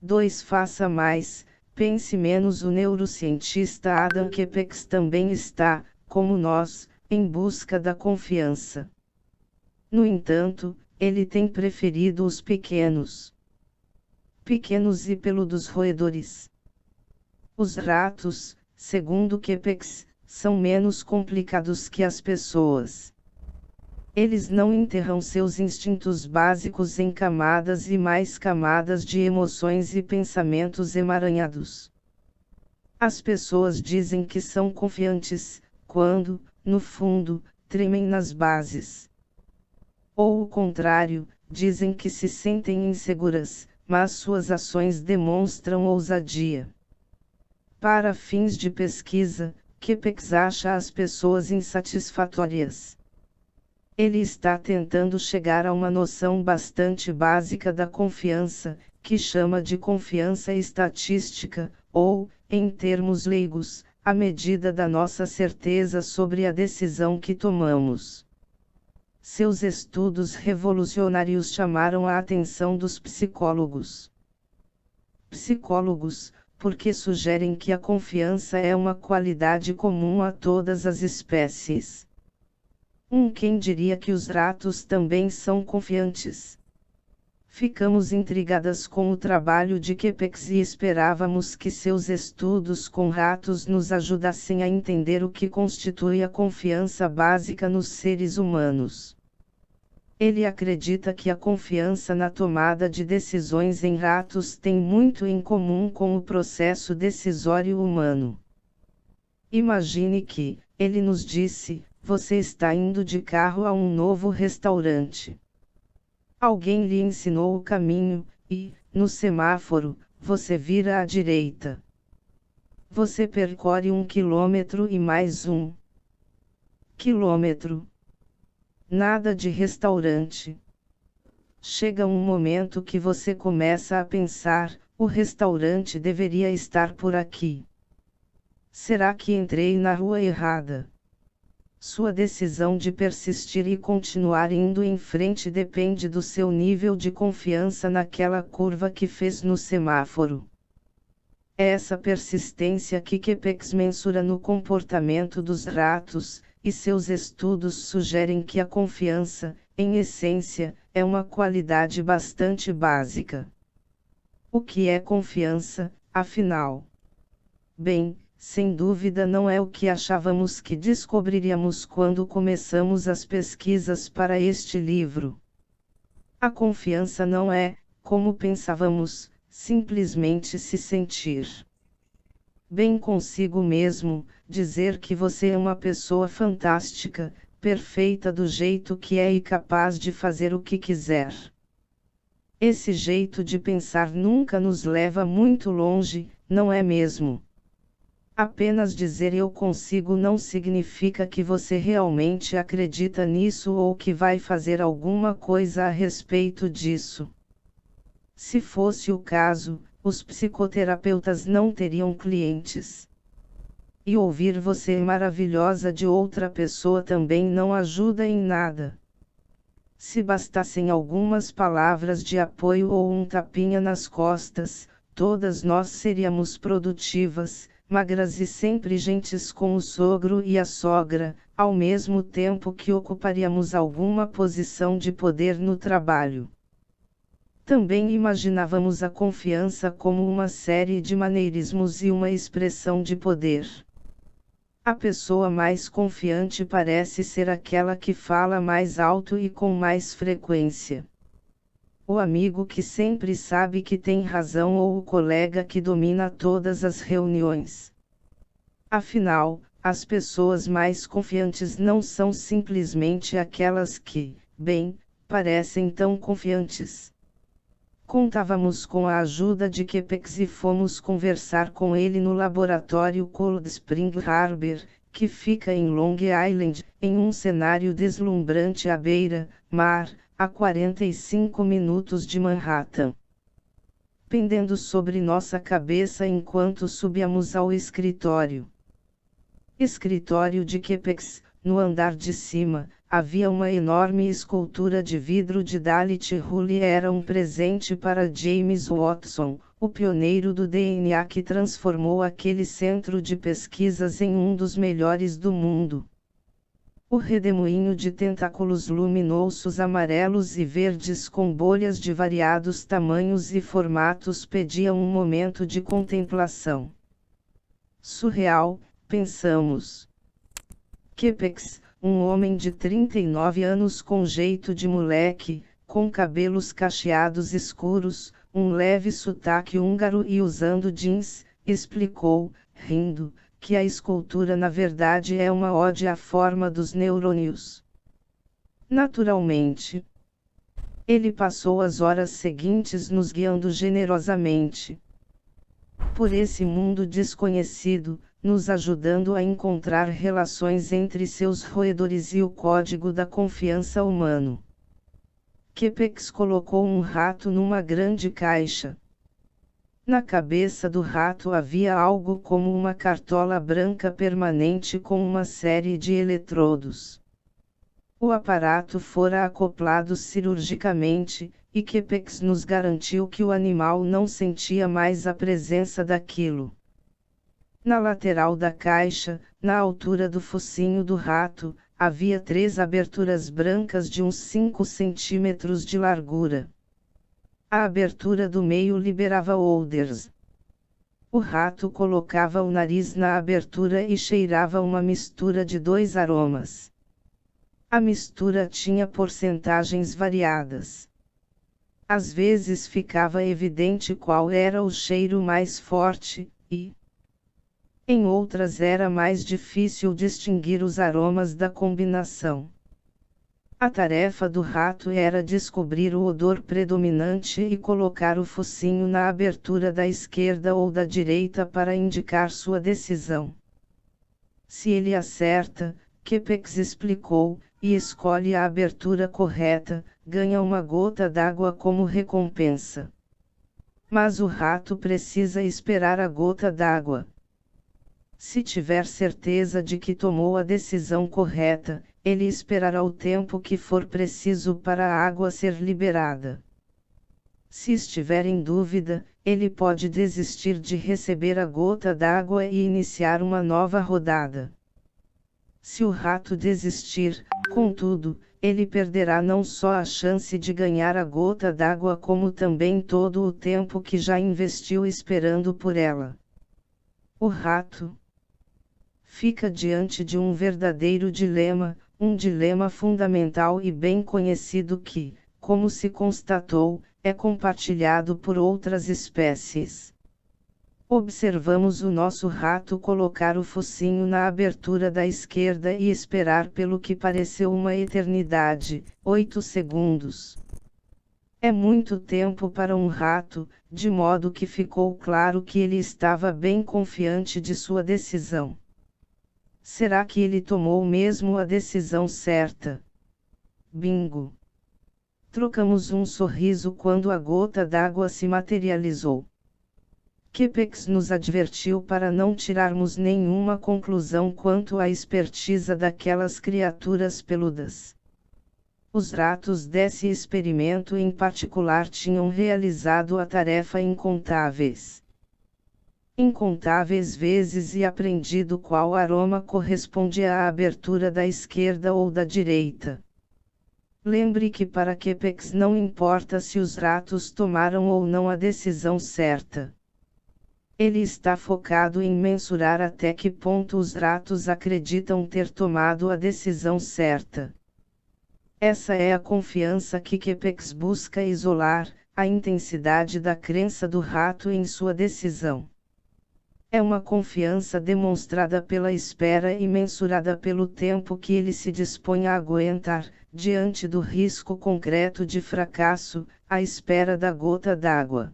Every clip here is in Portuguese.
2. Faça mais, pense menos. O neurocientista Adam Kepex também está, como nós, em busca da confiança. No entanto, ele tem preferido os pequenos e peludos roedores. Os ratos, segundo Kepex, são menos complicados que as pessoas. Eles não enterram seus instintos básicos em camadas e mais camadas de emoções e pensamentos emaranhados. As pessoas dizem que são confiantes, quando, no fundo, tremem nas bases. Ou o contrário, dizem que se sentem inseguras, mas suas ações demonstram ousadia. Para fins de pesquisa, Kepex acha as pessoas insatisfatórias. Ele está tentando chegar a uma noção bastante básica da confiança, que chama de confiança estatística, ou, em termos leigos, a medida da nossa certeza sobre a decisão que tomamos. Seus estudos revolucionários chamaram a atenção dos psicólogos. Porque sugerem que a confiança é uma qualidade comum a todas as espécies. Quem diria que os ratos também são confiantes? Ficamos intrigadas com o trabalho de Kepex e esperávamos que seus estudos com ratos nos ajudassem a entender o que constitui a confiança básica nos seres humanos. Ele acredita que a confiança na tomada de decisões em ratos tem muito em comum com o processo decisório humano. Imagine que, ele nos disse, você está indo de carro a um novo restaurante. Alguém lhe ensinou o caminho, e, no semáforo, você vira à direita. Você percorre 1 quilômetro e mais 1 quilômetro. Nada de restaurante. Chega um momento que você começa a pensar, o restaurante deveria estar por aqui. Será que entrei na rua errada? Sua decisão de persistir e continuar indo em frente depende do seu nível de confiança naquela curva que fez no semáforo. É essa persistência que Kepex mensura no comportamento dos ratos, e seus estudos sugerem que a confiança, em essência, é uma qualidade bastante básica. O que é confiança, afinal? Bem, sem dúvida não é o que achávamos que descobriríamos quando começamos as pesquisas para este livro. A confiança não é, como pensávamos, simplesmente se sentir bem consigo mesmo, dizer que você é uma pessoa fantástica, perfeita do jeito que é e capaz de fazer o que quiser. Esse jeito de pensar nunca nos leva muito longe, não é mesmo? Apenas dizer eu consigo não significa que você realmente acredita nisso ou que vai fazer alguma coisa a respeito disso. Se fosse o caso, os psicoterapeutas não teriam clientes. E ouvir você é maravilhosa de outra pessoa também não ajuda em nada. Se bastassem algumas palavras de apoio ou um tapinha nas costas, todas nós seríamos produtivas, magras e sempre gentis com o sogro e a sogra, ao mesmo tempo que ocuparíamos alguma posição de poder no trabalho. Também imaginávamos a confiança como uma série de maneirismos e uma expressão de poder. A pessoa mais confiante parece ser aquela que fala mais alto e com mais frequência. O amigo que sempre sabe que tem razão ou o colega que domina todas as reuniões. Afinal, as pessoas mais confiantes não são simplesmente aquelas que, bem, parecem tão confiantes. Contávamos com a ajuda de Kepex e fomos conversar com ele no laboratório Cold Spring Harbor, que fica em Long Island, em um cenário deslumbrante à beira-mar, a 45 minutos de Manhattan. Pendendo sobre nossa cabeça enquanto subíamos ao escritório. Escritório de Kepex, no andar de cima, havia uma enorme escultura de vidro de Dalit Hull. Era um presente para James Watson, o pioneiro do DNA que transformou aquele centro de pesquisas em um dos melhores do mundo. O redemoinho de tentáculos luminosos amarelos e verdes com bolhas de variados tamanhos e formatos pedia um momento de contemplação. Surreal, pensamos. Kepeks, um homem de 39 anos com jeito de moleque, com cabelos cacheados escuros, um leve sotaque húngaro e usando jeans, explicou, rindo, que a escultura na verdade é uma ode à forma dos neurônios. Naturalmente. Ele passou as horas seguintes nos guiando generosamente por esse mundo desconhecido, nos ajudando a encontrar relações entre seus roedores e o código da confiança humano. Kepeks colocou um rato numa grande caixa. Na cabeça do rato havia algo como uma cartola branca permanente com uma série de eletrodos. O aparato fora acoplado cirurgicamente, e Kepeks nos garantiu que o animal não sentia mais a presença daquilo. Na lateral da caixa, na altura do focinho do rato, havia 3 aberturas brancas de uns 5 centímetros de largura. A abertura do meio liberava odores. O rato colocava o nariz na abertura e cheirava uma mistura de 2 aromas. A mistura tinha porcentagens variadas. Às vezes ficava evidente qual era o cheiro mais forte, e em outras era mais difícil distinguir os aromas da combinação. A tarefa do rato era descobrir o odor predominante e colocar o focinho na abertura da esquerda ou da direita para indicar sua decisão. Se ele acerta, Kepeks explicou, e escolhe a abertura correta, ganha uma gota d'água como recompensa. Mas o rato precisa esperar a gota d'água. Se tiver certeza de que tomou a decisão correta, ele esperará o tempo que for preciso para a água ser liberada. Se estiver em dúvida, ele pode desistir de receber a gota d'água e iniciar uma nova rodada. Se o rato desistir, contudo, ele perderá não só a chance de ganhar a gota d'água como também todo o tempo que já investiu esperando por ela. O rato fica diante de um verdadeiro dilema, um dilema fundamental e bem conhecido que, como se constatou, é compartilhado por outras espécies. Observamos o nosso rato colocar o focinho na abertura da esquerda e esperar pelo que pareceu uma eternidade, 8 segundos. É muito tempo para um rato, de modo que ficou claro que ele estava bem confiante de sua decisão. Será que ele tomou mesmo a decisão certa? Bingo! Trocamos um sorriso quando a gota d'água se materializou. Kepeks nos advertiu para não tirarmos nenhuma conclusão quanto à esperteza daquelas criaturas peludas. Os ratos desse experimento em particular tinham realizado a tarefa incontáveis vezes e aprendido qual aroma corresponde à abertura da esquerda ou da direita. Lembre que para Kepeks não importa se os ratos tomaram ou não a decisão certa. Ele está focado em mensurar até que ponto os ratos acreditam ter tomado a decisão certa. Essa é a confiança que Kepeks busca isolar, a intensidade da crença do rato em sua decisão. É uma confiança demonstrada pela espera e mensurada pelo tempo que ele se dispõe a aguentar, diante do risco concreto de fracasso, à espera da gota d'água.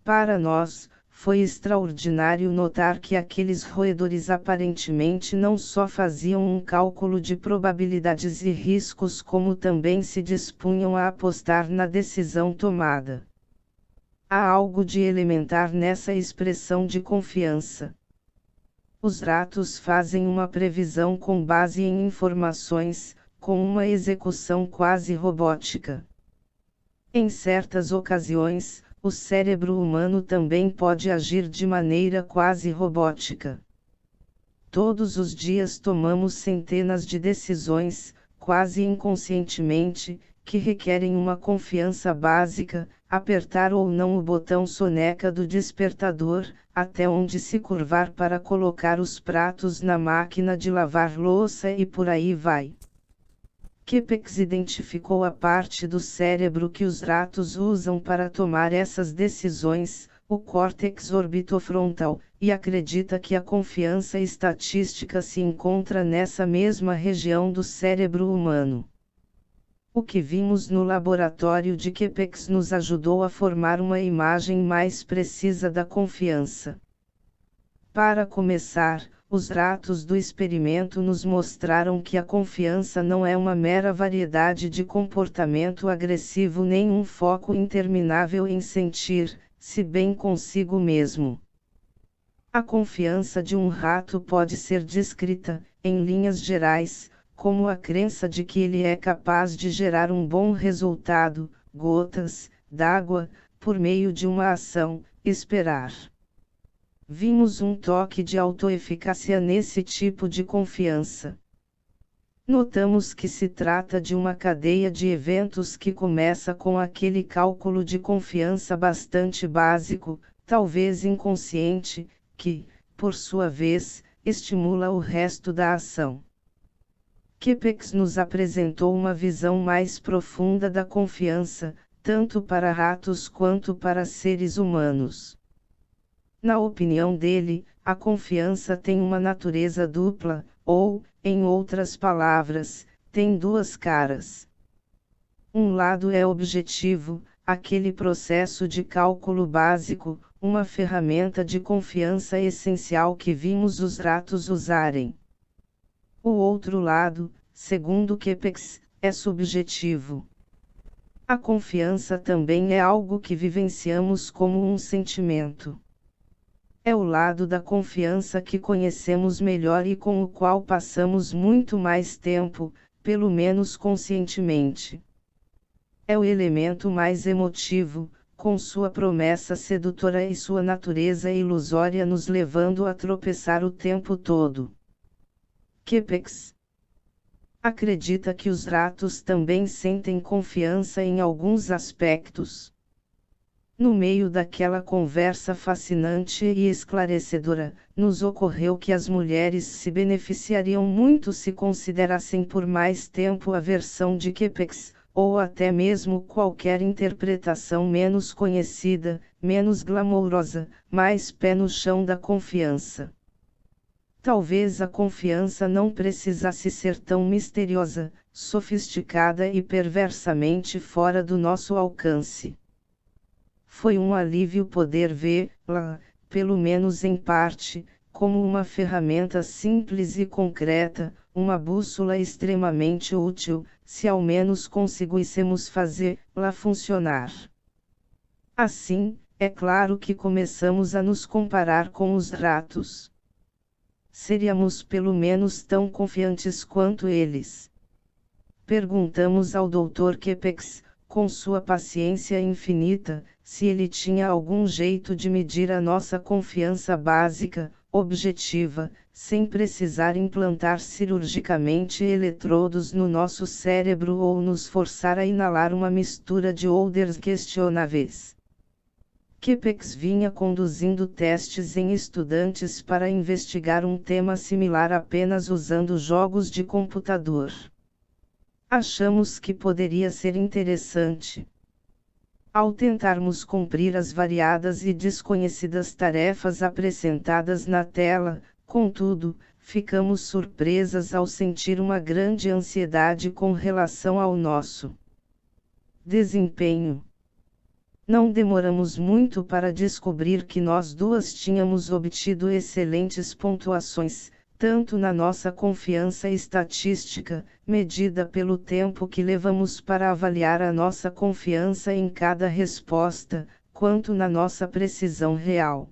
Para nós, foi extraordinário notar que aqueles roedores aparentemente não só faziam um cálculo de probabilidades e riscos como também se dispunham a apostar na decisão tomada. Há algo de elementar nessa expressão de confiança. Os ratos fazem uma previsão com base em informações, com uma execução quase robótica. Em certas ocasiões, o cérebro humano também pode agir de maneira quase robótica. Todos os dias tomamos centenas de decisões, quase inconscientemente, que requerem uma confiança básica, apertar ou não o botão soneca do despertador, até onde se curvar para colocar os pratos na máquina de lavar louça e por aí vai. Kepex identificou a parte do cérebro que os ratos usam para tomar essas decisões, o córtex orbitofrontal, e acredita que a confiança estatística se encontra nessa mesma região do cérebro humano. O que vimos no laboratório de Kepex nos ajudou a formar uma imagem mais precisa da confiança. Para começar, os ratos do experimento nos mostraram que a confiança não é uma mera variedade de comportamento agressivo nem um foco interminável em sentir-se bem consigo mesmo. A confiança de um rato pode ser descrita, em linhas gerais, como a crença de que ele é capaz de gerar um bom resultado, gotas d'água, por meio de uma ação, esperar. Vimos um toque de autoeficácia nesse tipo de confiança. Notamos que se trata de uma cadeia de eventos que começa com aquele cálculo de confiança bastante básico, talvez inconsciente, que, por sua vez, estimula o resto da ação. Kepex nos apresentou uma visão mais profunda da confiança, tanto para ratos quanto para seres humanos. Na opinião dele, a confiança tem uma natureza dupla, ou, em outras palavras, tem duas caras. Um lado é objetivo, aquele processo de cálculo básico, uma ferramenta de confiança essencial que vimos os ratos usarem. O outro lado, segundo Kepex, é subjetivo. A confiança também é algo que vivenciamos como um sentimento. É o lado da confiança que conhecemos melhor e com o qual passamos muito mais tempo, pelo menos conscientemente. É o elemento mais emotivo, com sua promessa sedutora e sua natureza ilusória nos levando a tropeçar o tempo todo. Kepex acredita que os ratos também sentem confiança em alguns aspectos. No meio daquela conversa fascinante e esclarecedora, nos ocorreu que as mulheres se beneficiariam muito se considerassem por mais tempo a versão de Kepex, ou até mesmo qualquer interpretação menos conhecida, menos glamourosa, mais pé no chão da confiança. Talvez a confiança não precisasse ser tão misteriosa, sofisticada e perversamente fora do nosso alcance. Foi um alívio poder vê-la, pelo menos em parte, como uma ferramenta simples e concreta, uma bússola extremamente útil, se ao menos conseguíssemos fazê-la funcionar. Assim, é claro que começamos a nos comparar com os ratos. Seríamos pelo menos tão confiantes quanto eles? Perguntamos ao Dr. Kepex, com sua paciência infinita, se ele tinha algum jeito de medir a nossa confiança básica, objetiva, sem precisar implantar cirurgicamente eletrodos no nosso cérebro ou nos forçar a inalar uma mistura de odores questionáveis. Kepex vinha conduzindo testes em estudantes para investigar um tema similar apenas usando jogos de computador. Achamos que poderia ser interessante. Ao tentarmos cumprir as variadas e desconhecidas tarefas apresentadas na tela, contudo, ficamos surpresas ao sentir uma grande ansiedade com relação ao nosso desempenho. Não demoramos muito para descobrir que nós duas tínhamos obtido excelentes pontuações, tanto na nossa confiança estatística, medida pelo tempo que levamos para avaliar a nossa confiança em cada resposta, quanto na nossa precisão real.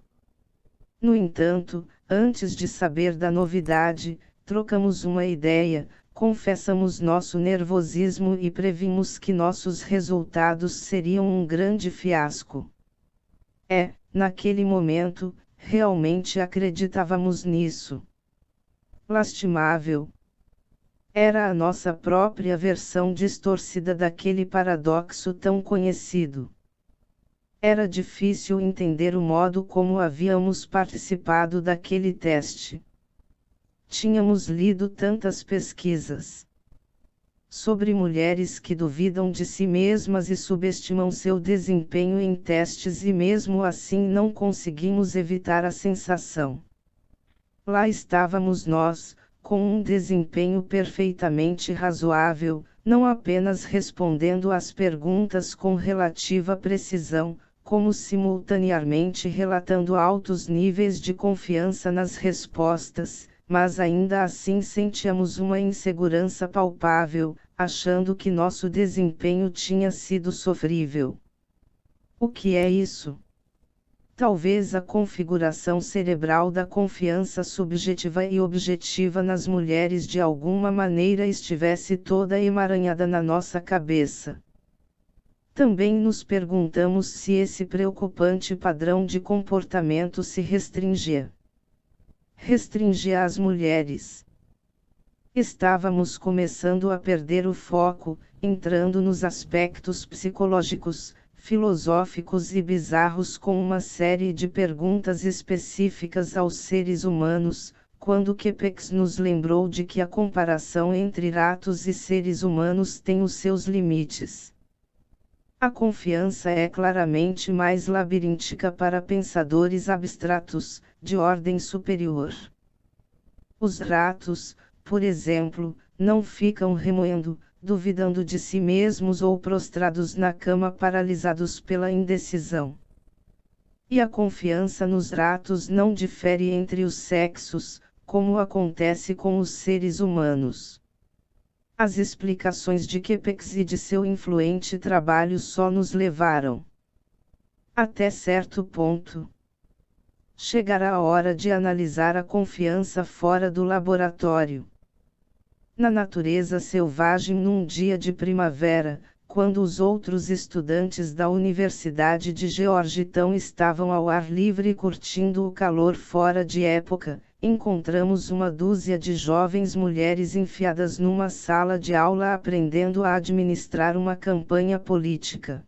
No entanto, antes de saber da novidade, trocamos uma ideia, Confessamos nosso nervosismo e previmos que nossos resultados seriam um grande fiasco. Naquele momento, realmente acreditávamos nisso. Lastimável. Era a nossa própria versão distorcida daquele paradoxo tão conhecido. Era difícil entender o modo como havíamos participado daquele teste. Tínhamos lido tantas pesquisas sobre mulheres que duvidam de si mesmas e subestimam seu desempenho em testes e mesmo assim não conseguimos evitar a sensação. Lá estávamos nós, com um desempenho perfeitamente razoável, não apenas respondendo às perguntas com relativa precisão, como simultaneamente relatando altos níveis de confiança nas respostas, mas ainda assim sentíamos uma insegurança palpável, achando que nosso desempenho tinha sido sofrível. O que é isso? Talvez a configuração cerebral da confiança subjetiva e objetiva nas mulheres de alguma maneira estivesse toda emaranhada na nossa cabeça. Também nos perguntamos se esse preocupante padrão de comportamento se restringia às mulheres. Estávamos começando a perder o foco, entrando nos aspectos psicológicos, filosóficos e bizarros com uma série de perguntas específicas aos seres humanos, quando Kepex nos lembrou de que a comparação entre ratos e seres humanos tem os seus limites. A confiança é claramente mais labiríntica para pensadores abstratos, de ordem superior. Os ratos, por exemplo, não ficam remoendo, duvidando de si mesmos ou prostrados na cama paralisados pela indecisão. E a confiança nos ratos não difere entre os sexos, como acontece com os seres humanos. As explicações de Kepex e de seu influente trabalho só nos levaram, até certo ponto. Chegará a hora de analisar a confiança fora do laboratório. Na natureza selvagem num dia de primavera, quando os outros estudantes da Universidade de Georgetown estavam ao ar livre curtindo o calor fora de época, encontramos uma dúzia de jovens mulheres enfiadas numa sala de aula aprendendo a administrar uma campanha política.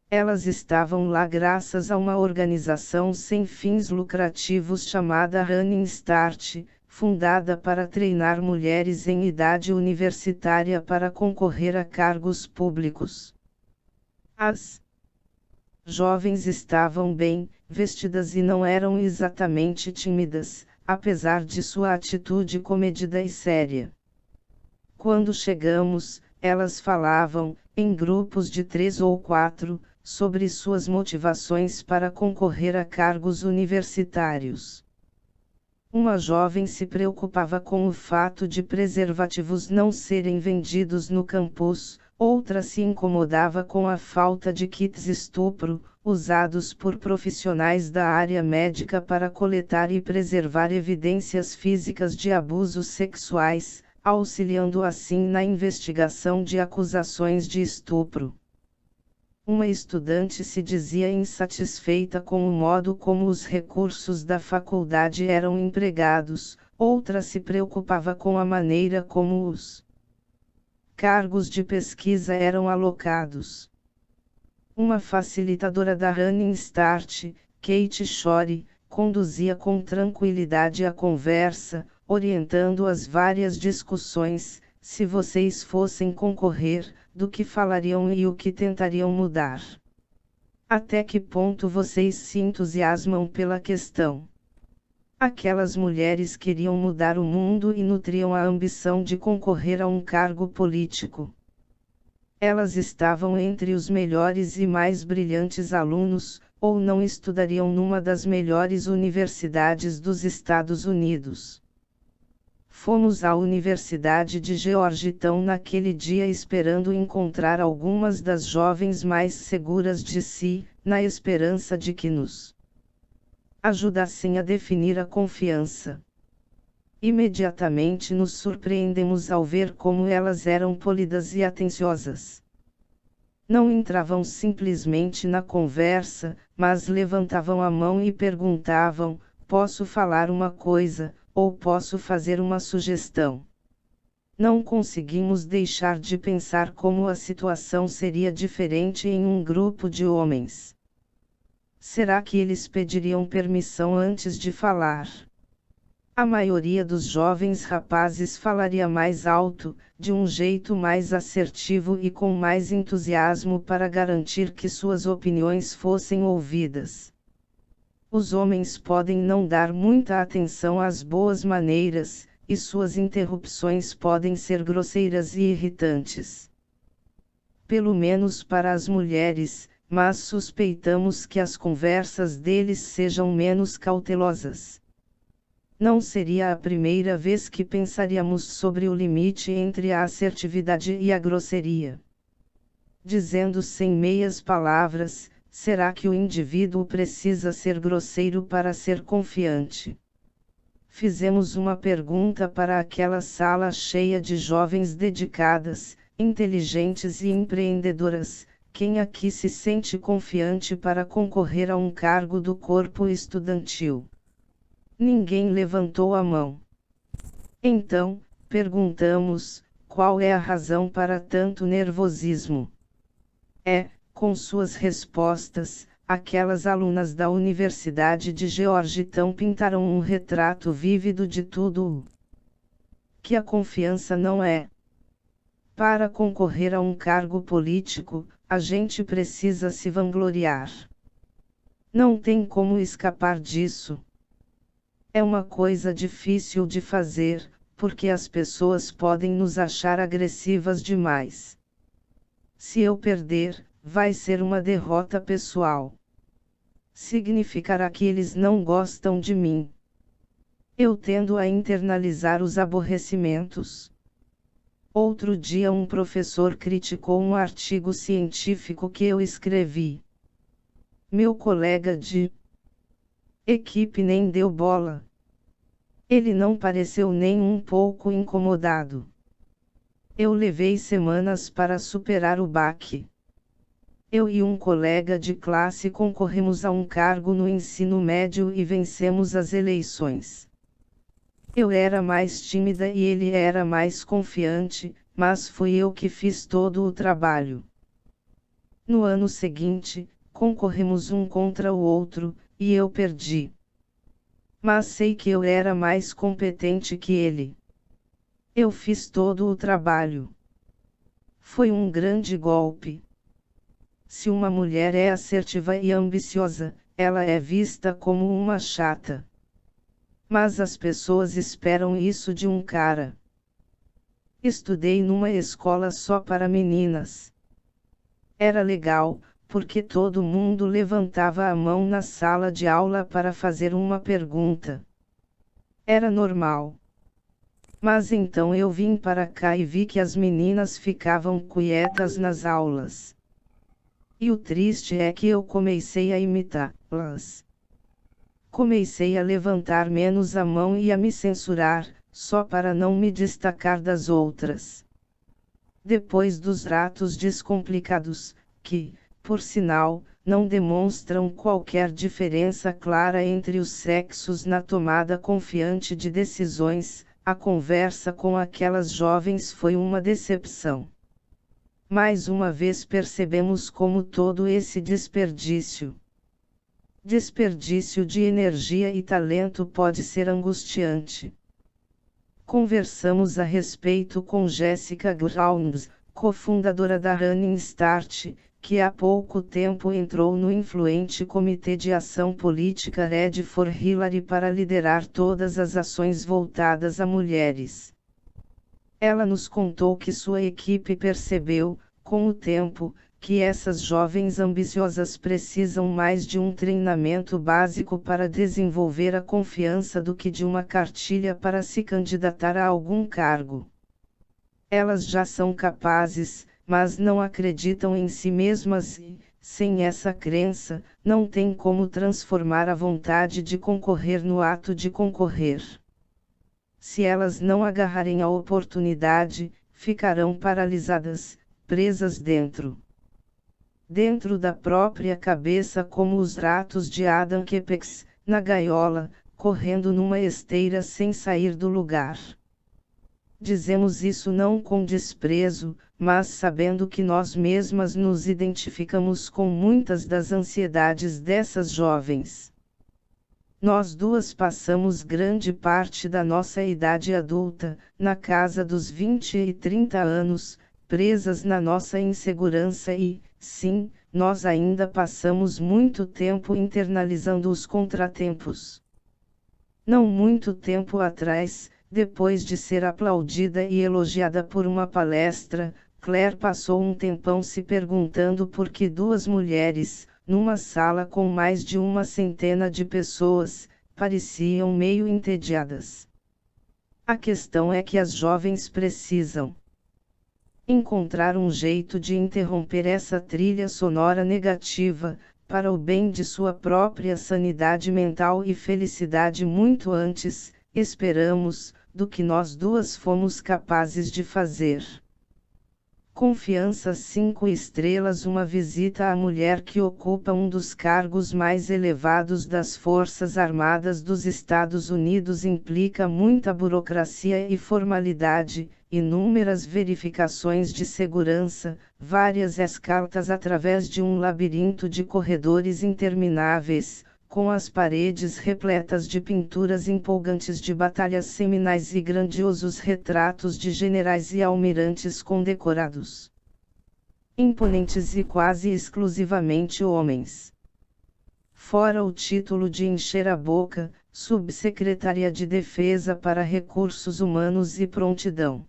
Elas estavam lá graças a uma organização sem fins lucrativos chamada Running Start, fundada para treinar mulheres em idade universitária para concorrer a cargos públicos. As jovens estavam bem vestidas e não eram exatamente tímidas, apesar de sua atitude comedida e séria. Quando chegamos, elas falavam, em grupos de 3 ou 4, sobre suas motivações para concorrer a cargos universitários. Uma jovem se preocupava com o fato de preservativos não serem vendidos no campus, outra se incomodava com a falta de kits estupro, usados por profissionais da área médica para coletar e preservar evidências físicas de abusos sexuais, auxiliando assim na investigação de acusações de estupro. Uma estudante se dizia insatisfeita com o modo como os recursos da faculdade eram empregados, outra se preocupava com a maneira como os cargos de pesquisa eram alocados. Uma facilitadora da Running Start, Kate Shore, conduzia com tranquilidade a conversa, orientando as várias discussões. Se vocês fossem concorrer, do que falariam e o que tentariam mudar? Até que ponto vocês se entusiasmam pela questão? Aquelas mulheres queriam mudar o mundo e nutriam a ambição de concorrer a um cargo político. Elas estavam entre os melhores e mais brilhantes alunos, ou não estudariam numa das melhores universidades dos Estados Unidos. Fomos à Universidade de Georgetown naquele dia esperando encontrar algumas das jovens mais seguras de si, na esperança de que nos ajudassem a definir a confiança. Imediatamente nos surpreendemos ao ver como elas eram polidas e atenciosas. Não entravam simplesmente na conversa, mas levantavam a mão e perguntavam: posso falar uma coisa, ou posso fazer uma sugestão? Não conseguimos deixar de pensar como a situação seria diferente em um grupo de homens. Será que eles pediriam permissão antes de falar? A maioria dos jovens rapazes falaria mais alto, de um jeito mais assertivo e com mais entusiasmo para garantir que suas opiniões fossem ouvidas. Os homens podem não dar muita atenção às boas maneiras, e suas interrupções podem ser grosseiras e irritantes. Pelo menos para as mulheres, mas suspeitamos que as conversas deles sejam menos cautelosas. Não seria a primeira vez que pensaríamos sobre o limite entre a assertividade e a grosseria. Dizendo sem meias palavras, será que o indivíduo precisa ser grosseiro para ser confiante? Fizemos uma pergunta para aquela sala cheia de jovens dedicadas, inteligentes e empreendedoras: quem aqui se sente confiante para concorrer a um cargo do corpo estudantil? Ninguém levantou a mão. Então, perguntamos: qual é a razão para tanto nervosismo? Com suas respostas, aquelas alunas da Universidade de Georgetown pintaram um retrato vívido de tudo o que a confiança não é. Para concorrer a um cargo político, a gente precisa se vangloriar. Não tem como escapar disso. É uma coisa difícil de fazer, porque as pessoas podem nos achar agressivas demais. Se eu perder, vai ser uma derrota pessoal. Significará que eles não gostam de mim. Eu tendo a internalizar os aborrecimentos. Outro dia um professor criticou um artigo científico que eu escrevi. Meu colega de equipe nem deu bola. Ele não pareceu nem um pouco incomodado. Eu levei semanas para superar o baque. Eu e um colega de classe concorremos a um cargo no ensino médio e vencemos as eleições. Eu era mais tímida e ele era mais confiante, mas fui eu que fiz todo o trabalho. No ano seguinte, concorremos um contra o outro, e eu perdi. Mas sei que eu era mais competente que ele. Eu fiz todo o trabalho. Foi um grande golpe. Se uma mulher é assertiva e ambiciosa, ela é vista como uma chata. Mas as pessoas esperam isso de um cara. Estudei numa escola só para meninas. Era legal, porque todo mundo levantava a mão na sala de aula para fazer uma pergunta. Era normal. Mas então eu vim para cá e vi que as meninas ficavam quietas nas aulas. E o triste é que eu comecei a imitá-las. Comecei a levantar menos a mão e a me censurar, só para não me destacar das outras. Depois dos tratos descomplicados, que, por sinal, não demonstram qualquer diferença clara entre os sexos na tomada confiante de decisões, a conversa com aquelas jovens foi uma decepção. Mais uma vez percebemos como todo esse desperdício de energia e talento pode ser angustiante. Conversamos a respeito com Jessica Grounds, cofundadora da Running Start, que há pouco tempo entrou no influente Comitê de Ação Política Ready for Hillary para liderar todas as ações voltadas a mulheres. Ela nos contou que sua equipe percebeu, com o tempo, que essas jovens ambiciosas precisam mais de um treinamento básico para desenvolver a confiança do que de uma cartilha para se candidatar a algum cargo. Elas já são capazes, mas não acreditam em si mesmas e, sem essa crença, não tem como transformar a vontade de concorrer no ato de concorrer. Se elas não agarrarem a oportunidade, ficarão paralisadas, presas dentro da própria cabeça, como os ratos de Adam Kepex, na gaiola, correndo numa esteira sem sair do lugar. Dizemos isso não com desprezo, mas sabendo que nós mesmas nos identificamos com muitas das ansiedades dessas jovens. Nós duas passamos grande parte da nossa idade adulta, na casa dos 20 e 30 anos, presas na nossa insegurança e, sim, nós ainda passamos muito tempo internalizando os contratempos. Não muito tempo atrás, depois de ser aplaudida e elogiada por uma palestra, Claire passou um tempão se perguntando por que duas mulheres, numa sala com mais de uma centena de pessoas, pareciam meio entediadas. A questão é que as jovens precisam encontrar um jeito de interromper essa trilha sonora negativa, para o bem de sua própria sanidade mental e felicidade muito antes, esperamos, do que nós duas fomos capazes de fazer. Confiança 5 estrelas. Uma visita à mulher que ocupa um dos cargos mais elevados das Forças Armadas dos Estados Unidos implica muita burocracia e formalidade, inúmeras verificações de segurança, várias escalas através de um labirinto de corredores intermináveis, com as paredes repletas de pinturas empolgantes de batalhas seminais e grandiosos retratos de generais e almirantes condecorados. Imponentes e quase exclusivamente homens. Fora o título de encher a boca, Subsecretaria de Defesa para Recursos Humanos e Prontidão.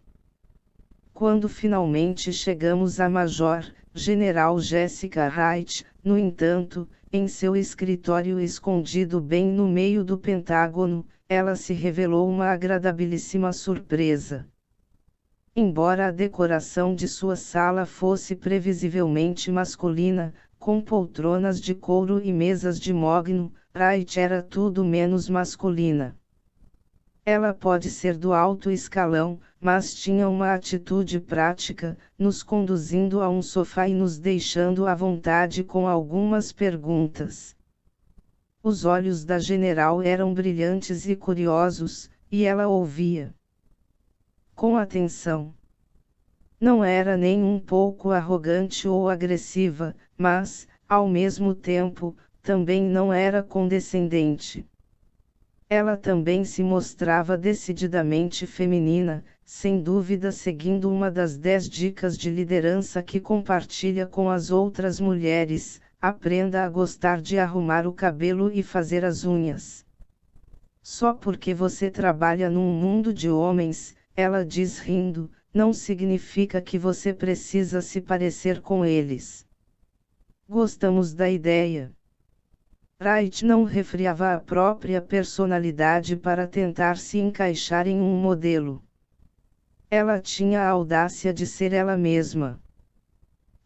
Quando finalmente chegamos a Major, General Jessica Wright, no entanto, em seu escritório escondido bem no meio do Pentágono, ela se revelou uma agradabilíssima surpresa. Embora a decoração de sua sala fosse previsivelmente masculina, com poltronas de couro e mesas de mogno, Wright era tudo menos masculina. Ela pode ser do alto escalão, mas tinha uma atitude prática, nos conduzindo a um sofá e nos deixando à vontade com algumas perguntas. Os olhos da general eram brilhantes e curiosos, e ela ouvia com atenção. Não era nem um pouco arrogante ou agressiva, mas, ao mesmo tempo, também não era condescendente. Ela também se mostrava decididamente feminina, sem dúvida seguindo uma das 10 dicas de liderança que compartilha com as outras mulheres: aprenda a gostar de arrumar o cabelo e fazer as unhas. Só porque você trabalha num mundo de homens, ela diz rindo, não significa que você precisa se parecer com eles. Gostamos da ideia. Wright não refriava a própria personalidade para tentar se encaixar em um modelo. Ela tinha a audácia de ser ela mesma.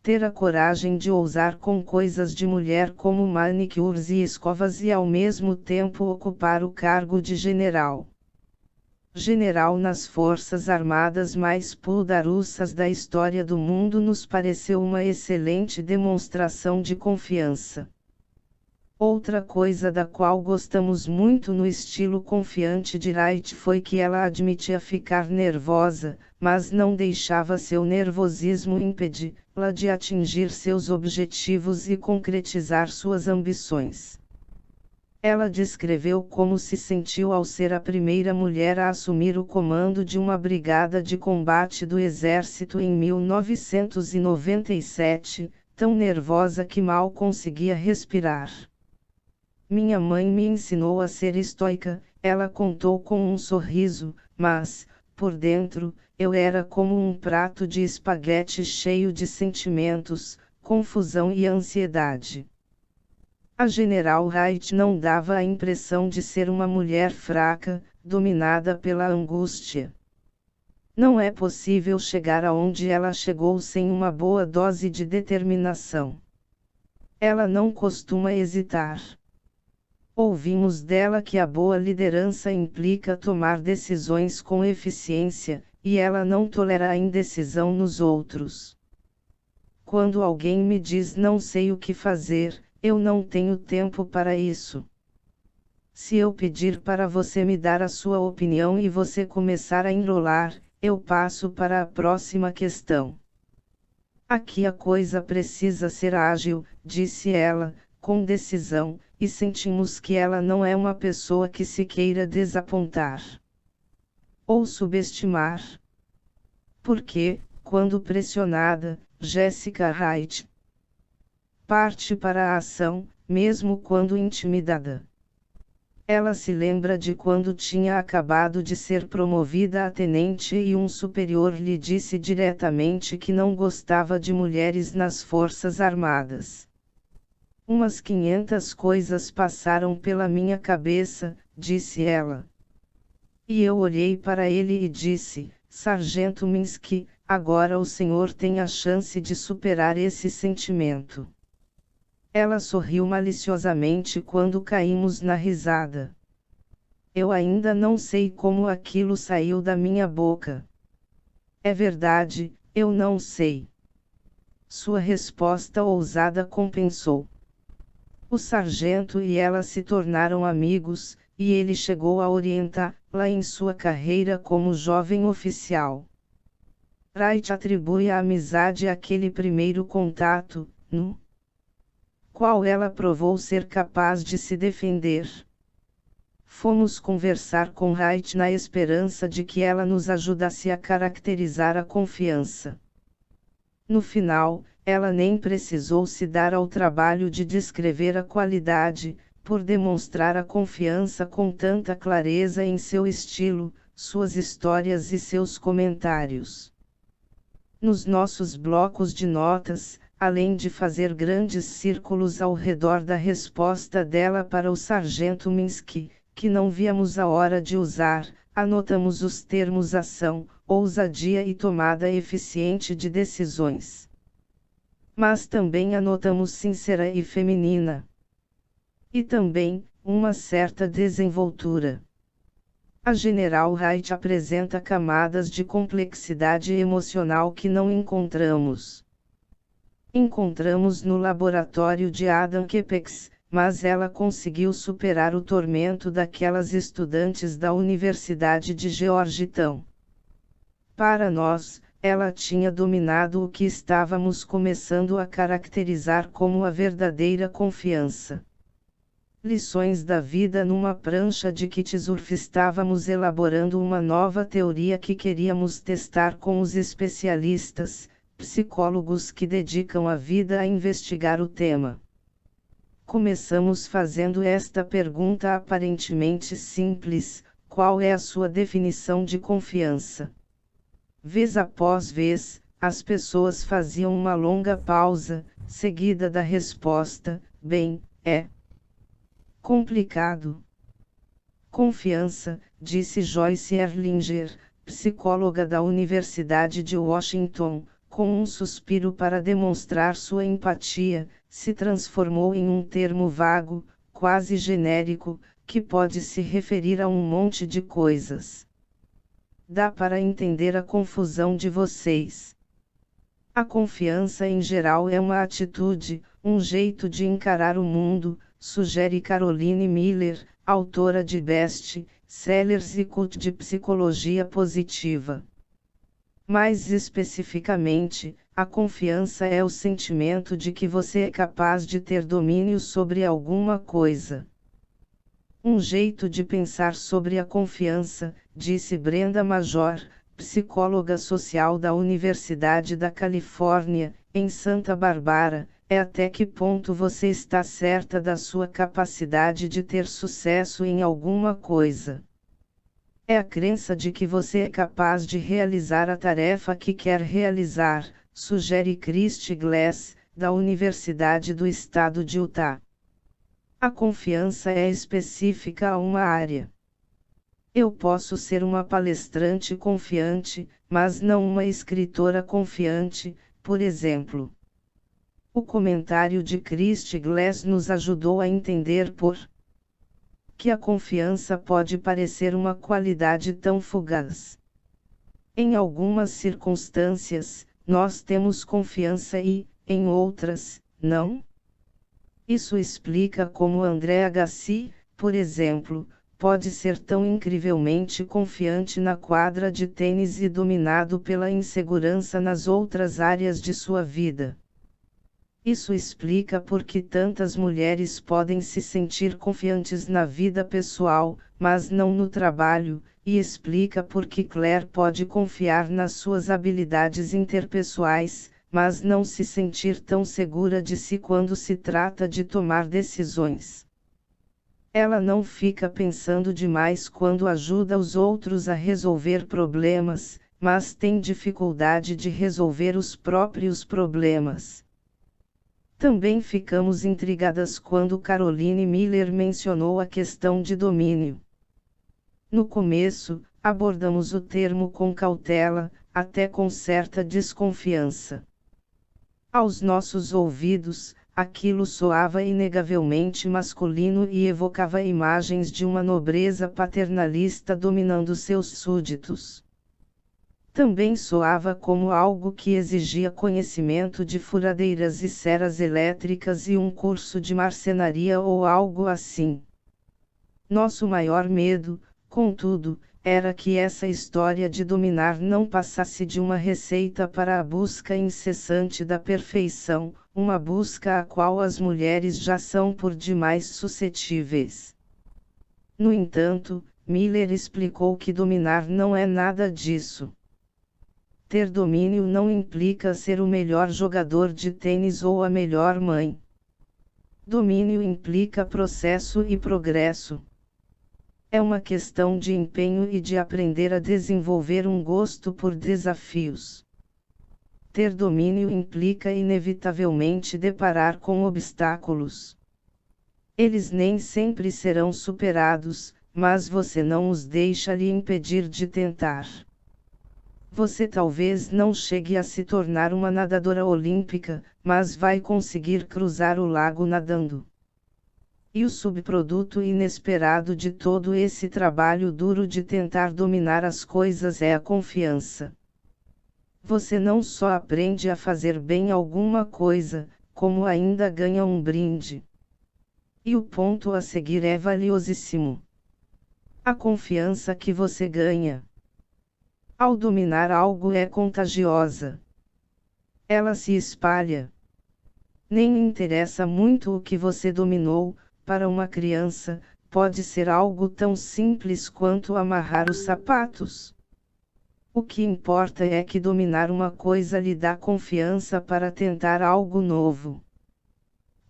Ter a coragem de ousar com coisas de mulher como manicures e escovas e ao mesmo tempo ocupar o cargo de general. General nas Forças Armadas mais poderosas da história do mundo nos pareceu uma excelente demonstração de confiança. Outra coisa da qual gostamos muito no estilo confiante de Wright foi que ela admitia ficar nervosa, mas não deixava seu nervosismo impedi-la de atingir seus objetivos e concretizar suas ambições. Ela descreveu como se sentiu ao ser a primeira mulher a assumir o comando de uma brigada de combate do exército em 1997, tão nervosa que mal conseguia respirar. Minha mãe me ensinou a ser estoica, ela contou com um sorriso, mas, por dentro, eu era como um prato de espaguete cheio de sentimentos, confusão e ansiedade. A General Wright não dava a impressão de ser uma mulher fraca, dominada pela angústia. Não é possível chegar aonde ela chegou sem uma boa dose de determinação. Ela não costuma hesitar. Ouvimos dela que a boa liderança implica tomar decisões com eficiência, e ela não tolera a indecisão nos outros. Quando alguém me diz não sei o que fazer, eu não tenho tempo para isso. Se eu pedir para você me dar a sua opinião e você começar a enrolar, eu passo para a próxima questão. Aqui a coisa precisa ser ágil, disse ela, com decisão, e sentimos que ela não é uma pessoa que se queira desapontar ou subestimar. Porque, quando pressionada, Jessica Wright parte para a ação, mesmo quando intimidada. Ela se lembra de quando tinha acabado de ser promovida a tenente e um superior lhe disse diretamente que não gostava de mulheres nas Forças Armadas. Umas 500 coisas passaram pela minha cabeça, disse ela. E eu olhei para ele e disse, Sargento Minsky, agora o senhor tem a chance de superar esse sentimento. Ela sorriu maliciosamente quando caímos na risada. Eu ainda não sei como aquilo saiu da minha boca. É verdade, eu não sei. Sua resposta ousada compensou. O sargento e ela se tornaram amigos, e ele chegou a orientá-la em sua carreira como jovem oficial. Wright atribui a amizade àquele primeiro contato, no qual ela provou ser capaz de se defender. Fomos conversar com Wright na esperança de que ela nos ajudasse a caracterizar a confiança. No final, ela nem precisou se dar ao trabalho de descrever a qualidade, por demonstrar a confiança com tanta clareza em seu estilo, suas histórias e seus comentários. Nos nossos blocos de notas, além de fazer grandes círculos ao redor da resposta dela para o sargento Minsky, que não víamos a hora de usar, anotamos os termos ação, ousadia e tomada eficiente de decisões. Mas também anotamos sincera e feminina. E também, uma certa desenvoltura. A General Wright apresenta camadas de complexidade emocional que não encontramos no laboratório de Adam Kepeks, mas ela conseguiu superar o tormento daquelas estudantes da Universidade de Georgetown. Para nós, ela tinha dominado o que estávamos começando a caracterizar como a verdadeira confiança. Lições da vida numa prancha de kitesurf. Estávamos elaborando uma nova teoria que queríamos testar com os especialistas, psicólogos que dedicam a vida a investigar o tema. Começamos fazendo esta pergunta aparentemente simples: qual é a sua definição de confiança? Vez após vez, as pessoas faziam uma longa pausa, seguida da resposta: bem, é complicado. Confiança, disse Joyce Erlinger, psicóloga da Universidade de Washington, com um suspiro para demonstrar sua empatia, se transformou em um termo vago, quase genérico, que pode se referir a um monte de coisas. Dá para entender a confusão de vocês. A confiança em geral é uma atitude, um jeito de encarar o mundo, sugere Caroline Miller, autora de best-sellers e cult de psicologia positiva. Mais especificamente, a confiança é o sentimento de que você é capaz de ter domínio sobre alguma coisa. Um jeito de pensar sobre a confiança, disse Brenda Major, psicóloga social da Universidade da Califórnia, em Santa Barbara, é até que ponto você está certa da sua capacidade de ter sucesso em alguma coisa. É a crença de que você é capaz de realizar a tarefa que quer realizar, sugere Christy Glass, da Universidade do Estado de Utah. A confiança é específica a uma área. Eu posso ser uma palestrante confiante, mas não uma escritora confiante, por exemplo. O comentário de Christy Glass nos ajudou a entender por que a confiança pode parecer uma qualidade tão fugaz. Em algumas circunstâncias, nós temos confiança e, em outras, não? Isso explica como André Agassi, por exemplo, pode ser tão incrivelmente confiante na quadra de tênis e dominado pela insegurança nas outras áreas de sua vida. Isso explica por que tantas mulheres podem se sentir confiantes na vida pessoal, mas não no trabalho, e explica por que Claire pode confiar nas suas habilidades interpessoais, mas não se sentir tão segura de si quando se trata de tomar decisões. Ela não fica pensando demais quando ajuda os outros a resolver problemas, mas tem dificuldade de resolver os próprios problemas. Também ficamos intrigadas quando Caroline Miller mencionou a questão de domínio. No começo, abordamos o termo com cautela, até com certa desconfiança. Aos nossos ouvidos, aquilo soava inegavelmente masculino e evocava imagens de uma nobreza paternalista dominando seus súditos. Também soava como algo que exigia conhecimento de furadeiras e serras elétricas e um curso de marcenaria ou algo assim. Nosso maior medo, contudo, era que essa história de dominar não passasse de uma receita para a busca incessante da perfeição, uma busca à qual as mulheres já são por demais suscetíveis. No entanto, Miller explicou que dominar não é nada disso. Ter domínio não implica ser o melhor jogador de tênis ou a melhor mãe. Domínio implica processo e progresso. É uma questão de empenho e de aprender a desenvolver um gosto por desafios. Ter domínio implica inevitavelmente deparar com obstáculos. Eles nem sempre serão superados, mas você não os deixa lhe impedir de tentar. Você talvez não chegue a se tornar uma nadadora olímpica, mas vai conseguir cruzar o lago nadando. E o subproduto inesperado de todo esse trabalho duro de tentar dominar as coisas é a confiança. Você não só aprende a fazer bem alguma coisa, como ainda ganha um brinde. E o ponto a seguir é valiosíssimo. A confiança que você ganha ao dominar algo é contagiosa. Ela se espalha. Nem interessa muito o que você dominou, para uma criança, pode ser algo tão simples quanto amarrar os sapatos. O que importa é que dominar uma coisa lhe dá confiança para tentar algo novo.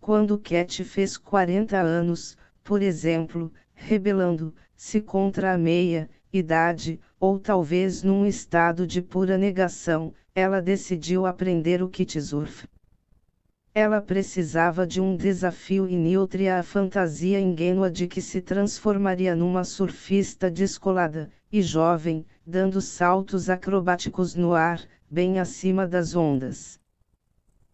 Quando Cat fez 40 anos, por exemplo, rebelando-se contra a meia-idade, ou talvez num estado de pura negação, ela decidiu aprender o kitesurf. Ela precisava de um desafio e nutria a fantasia ingênua de que se transformaria numa surfista descolada e jovem, dando saltos acrobáticos no ar, bem acima das ondas.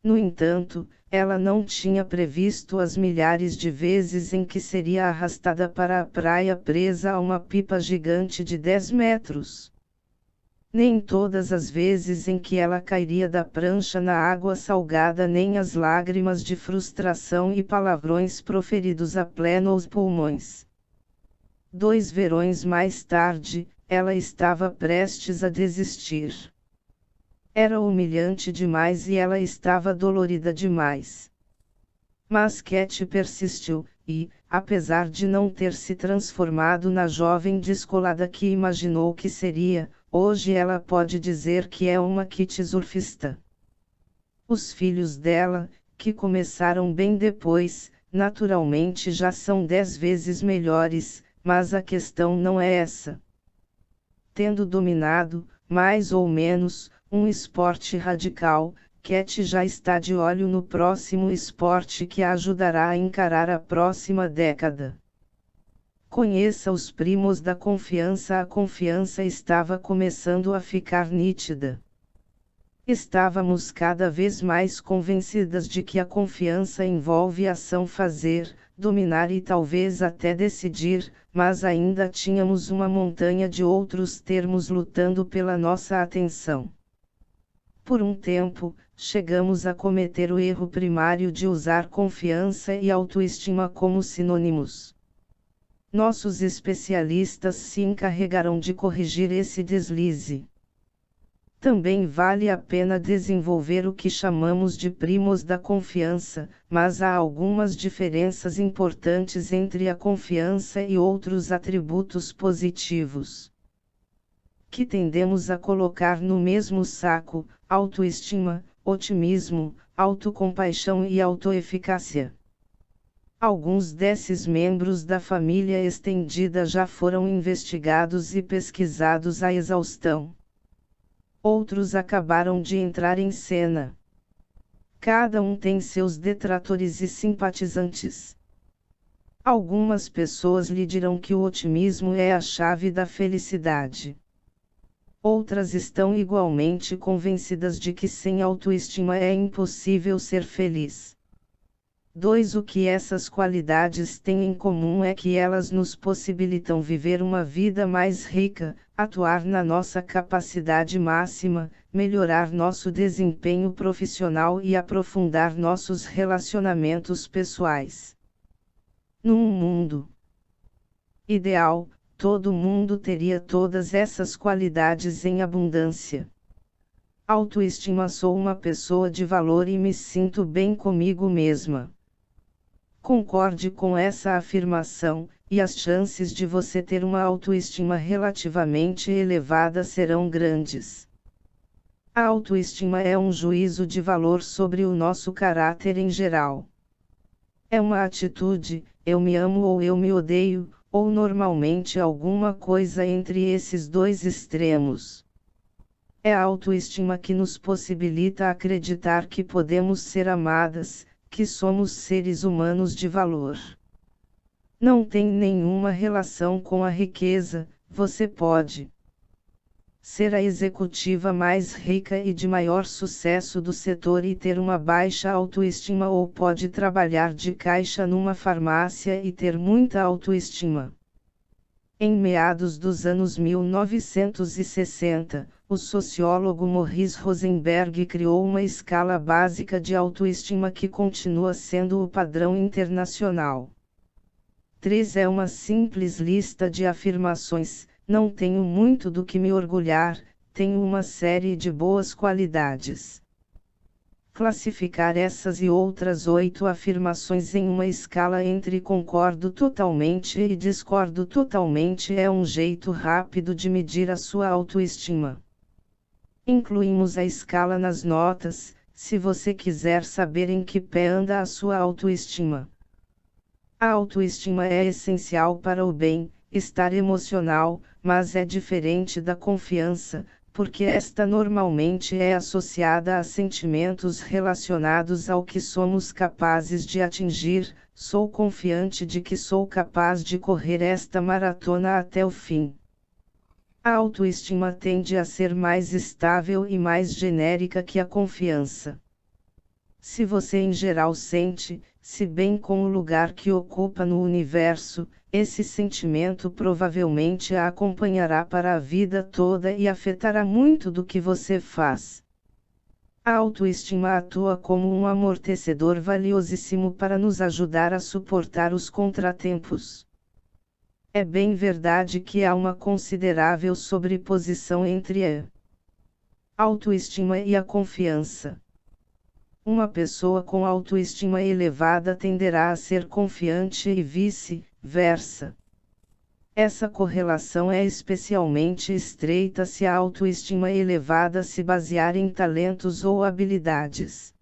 No entanto, ela não tinha previsto as milhares de vezes em que seria arrastada para a praia presa a uma pipa gigante de 10 metros. Nem todas as vezes em que ela cairia da prancha na água salgada, nem as lágrimas de frustração e palavrões proferidos a plenos pulmões. 2 verões mais tarde, ela estava prestes a desistir. Era humilhante demais e ela estava dolorida demais. Mas Cat persistiu, e, apesar de não ter se transformado na jovem descolada que imaginou que seria, hoje ela pode dizer que é uma kitesurfista. Os filhos dela, que começaram bem depois, naturalmente já são 10 vezes melhores, mas a questão não é essa. Tendo dominado, mais ou menos, um esporte radical, Cat já está de olho no próximo esporte que a ajudará a encarar a próxima década. Conheça os primos da confiança. A confiança estava começando a ficar nítida. Estávamos cada vez mais convencidas de que a confiança envolve ação fazer, dominar e talvez até decidir, mas ainda tínhamos uma montanha de outros termos lutando pela nossa atenção. Por um tempo, chegamos a cometer o erro primário de usar confiança e autoestima como sinônimos. Nossos especialistas se encarregarão de corrigir esse deslize. Também vale a pena desenvolver o que chamamos de primos da confiança, mas há algumas diferenças importantes entre a confiança e outros atributos positivos, que tendemos a colocar no mesmo saco: autoestima, otimismo, autocompaixão e autoeficácia. Alguns desses membros da família estendida já foram investigados e pesquisados à exaustão. Outros acabaram de entrar em cena. Cada um tem seus detratores e simpatizantes. Algumas pessoas lhe dirão que o otimismo é a chave da felicidade. Outras estão igualmente convencidas de que sem autoestima é impossível ser feliz. O que essas qualidades têm em comum é que elas nos possibilitam viver uma vida mais rica, atuar na nossa capacidade máxima, melhorar nosso desempenho profissional e aprofundar nossos relacionamentos pessoais. Num mundo ideal, todo mundo teria todas essas qualidades em abundância. Autoestima: sou uma pessoa de valor e me sinto bem comigo mesma. Concorde com essa afirmação, e as chances de você ter uma autoestima relativamente elevada serão grandes. A autoestima é um juízo de valor sobre o nosso caráter em geral. É uma atitude: eu me amo ou eu me odeio, ou normalmente alguma coisa entre esses dois extremos. É a autoestima que nos possibilita acreditar que podemos ser amadas, que somos seres humanos de valor. Não tem nenhuma relação com a riqueza. Você pode ser a executiva mais rica e de maior sucesso do setor e ter uma baixa autoestima, ou pode trabalhar de caixa numa farmácia e ter muita autoestima. Em meados dos anos 1960, o sociólogo Morris Rosenberg criou uma escala básica de autoestima que continua sendo o padrão internacional. 3 é uma simples lista de afirmações: não tenho muito do que me orgulhar, tenho uma série de boas qualidades. Classificar essas e outras 8 afirmações em uma escala entre concordo totalmente e discordo totalmente é um jeito rápido de medir a sua autoestima. Incluímos a escala nas notas, se você quiser saber em que pé anda a sua autoestima. A autoestima é essencial para o bem-estar emocional, mas é diferente da confiança, porque esta normalmente é associada a sentimentos relacionados ao que somos capazes de atingir. Sou confiante de que sou capaz de correr esta maratona até o fim. A autoestima tende a ser mais estável e mais genérica que a confiança. Se você em geral sente-se bem com o lugar que ocupa no universo, esse sentimento provavelmente a acompanhará para a vida toda e afetará muito do que você faz. A autoestima atua como um amortecedor valiosíssimo para nos ajudar a suportar os contratempos. É bem verdade que há uma considerável sobreposição entre a autoestima e a confiança. Uma pessoa com autoestima elevada tenderá a ser confiante e vice-versa. Essa correlação é especialmente estreita se a autoestima elevada se basear em talentos ou habilidades.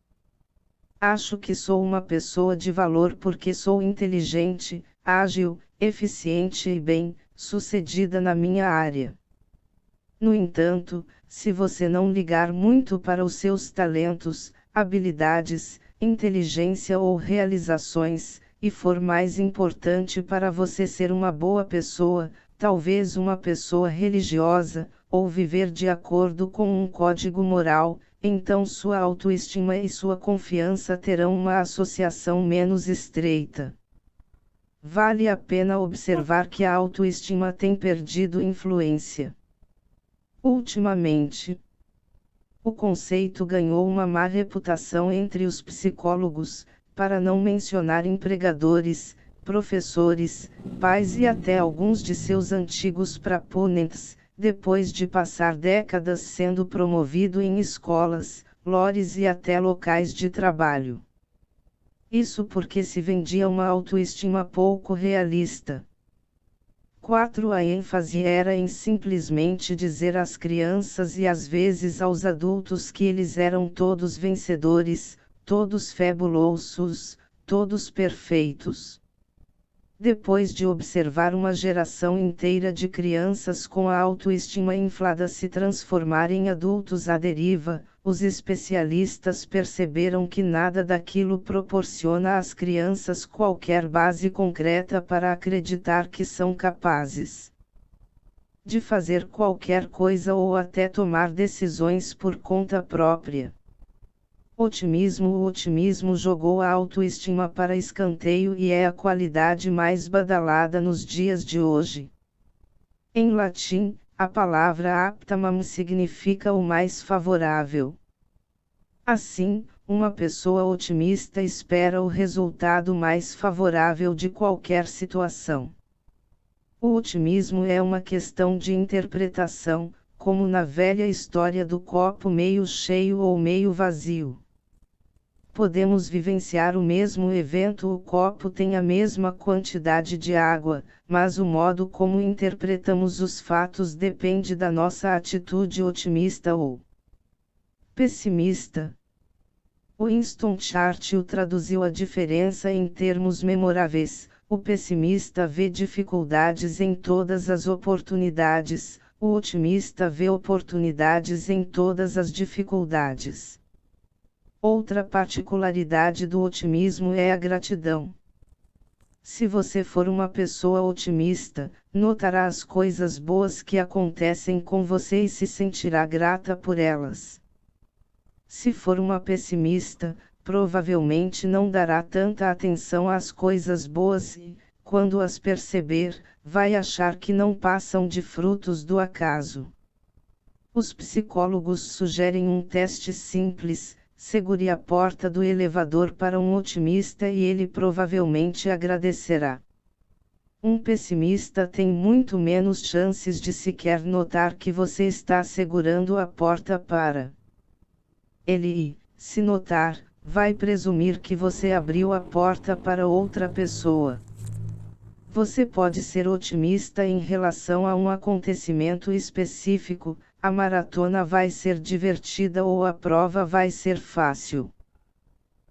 Acho que sou uma pessoa de valor porque sou inteligente, ágil, eficiente e bem-sucedida na minha área. No entanto, se você não ligar muito para os seus talentos, habilidades, inteligência ou realizações, e for mais importante para você ser uma boa pessoa, talvez uma pessoa religiosa, ou viver de acordo com um código moral, então sua autoestima e sua confiança terão uma associação menos estreita. vale a pena observar que a autoestima tem perdido influência. Ultimamente, o conceito ganhou uma má reputação entre os psicólogos, para não mencionar empregadores, professores, pais e até alguns de seus antigos proponentes, depois de passar décadas sendo promovido em escolas, lores e até locais de trabalho. Isso porque se vendia uma autoestima pouco realista. 4. A ênfase era em simplesmente dizer às crianças e às vezes aos adultos que eles eram todos vencedores, todos fabulosos, todos perfeitos. Depois de observar uma geração inteira de crianças com a autoestima inflada se transformar em adultos à deriva, os especialistas perceberam que nada daquilo proporciona às crianças qualquer base concreta para acreditar que são capazes de fazer qualquer coisa ou até tomar decisões por conta própria. O otimismo jogou a autoestima para escanteio e é a qualidade mais badalada nos dias de hoje. Em latim, a palavra optimum significa o mais favorável. Assim, uma pessoa otimista espera o resultado mais favorável de qualquer situação. O otimismo é uma questão de interpretação, como na velha história do copo meio cheio ou meio vazio. Podemos vivenciar o mesmo evento, o copo tem a mesma quantidade de água, mas o modo como interpretamos os fatos depende da nossa atitude otimista ou pessimista. Winston Churchill traduziu a diferença em termos memoráveis: o pessimista vê dificuldades em todas as oportunidades, o otimista vê oportunidades em todas as dificuldades. Outra particularidade do otimismo é a gratidão. Se você for uma pessoa otimista, notará as coisas boas que acontecem com você e se sentirá grata por elas. Se for uma pessimista, provavelmente não dará tanta atenção às coisas boas e, quando as perceber, vai achar que não passam de frutos do acaso. Os psicólogos sugerem um teste simples: segure a porta do elevador para um otimista e ele provavelmente agradecerá. Um pessimista tem muito menos chances de sequer notar que você está segurando a porta para ele e, se notar, vai presumir que você abriu a porta para outra pessoa. Você pode ser otimista em relação a um acontecimento específico: a maratona vai ser divertida ou a prova vai ser fácil.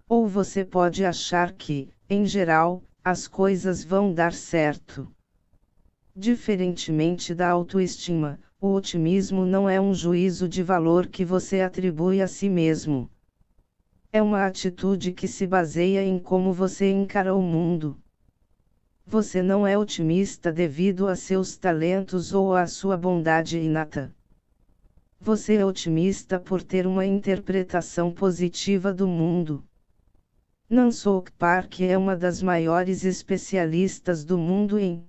Ou você pode achar que, em geral, as coisas vão dar certo. Diferentemente da autoestima, o otimismo não é um juízo de valor que você atribui a si mesmo. É uma atitude que se baseia em como você encara o mundo. Você não é otimista devido a seus talentos ou à sua bondade inata. Você é otimista por ter uma interpretação positiva do mundo. Nansok Park é uma das maiores especialistas do mundo em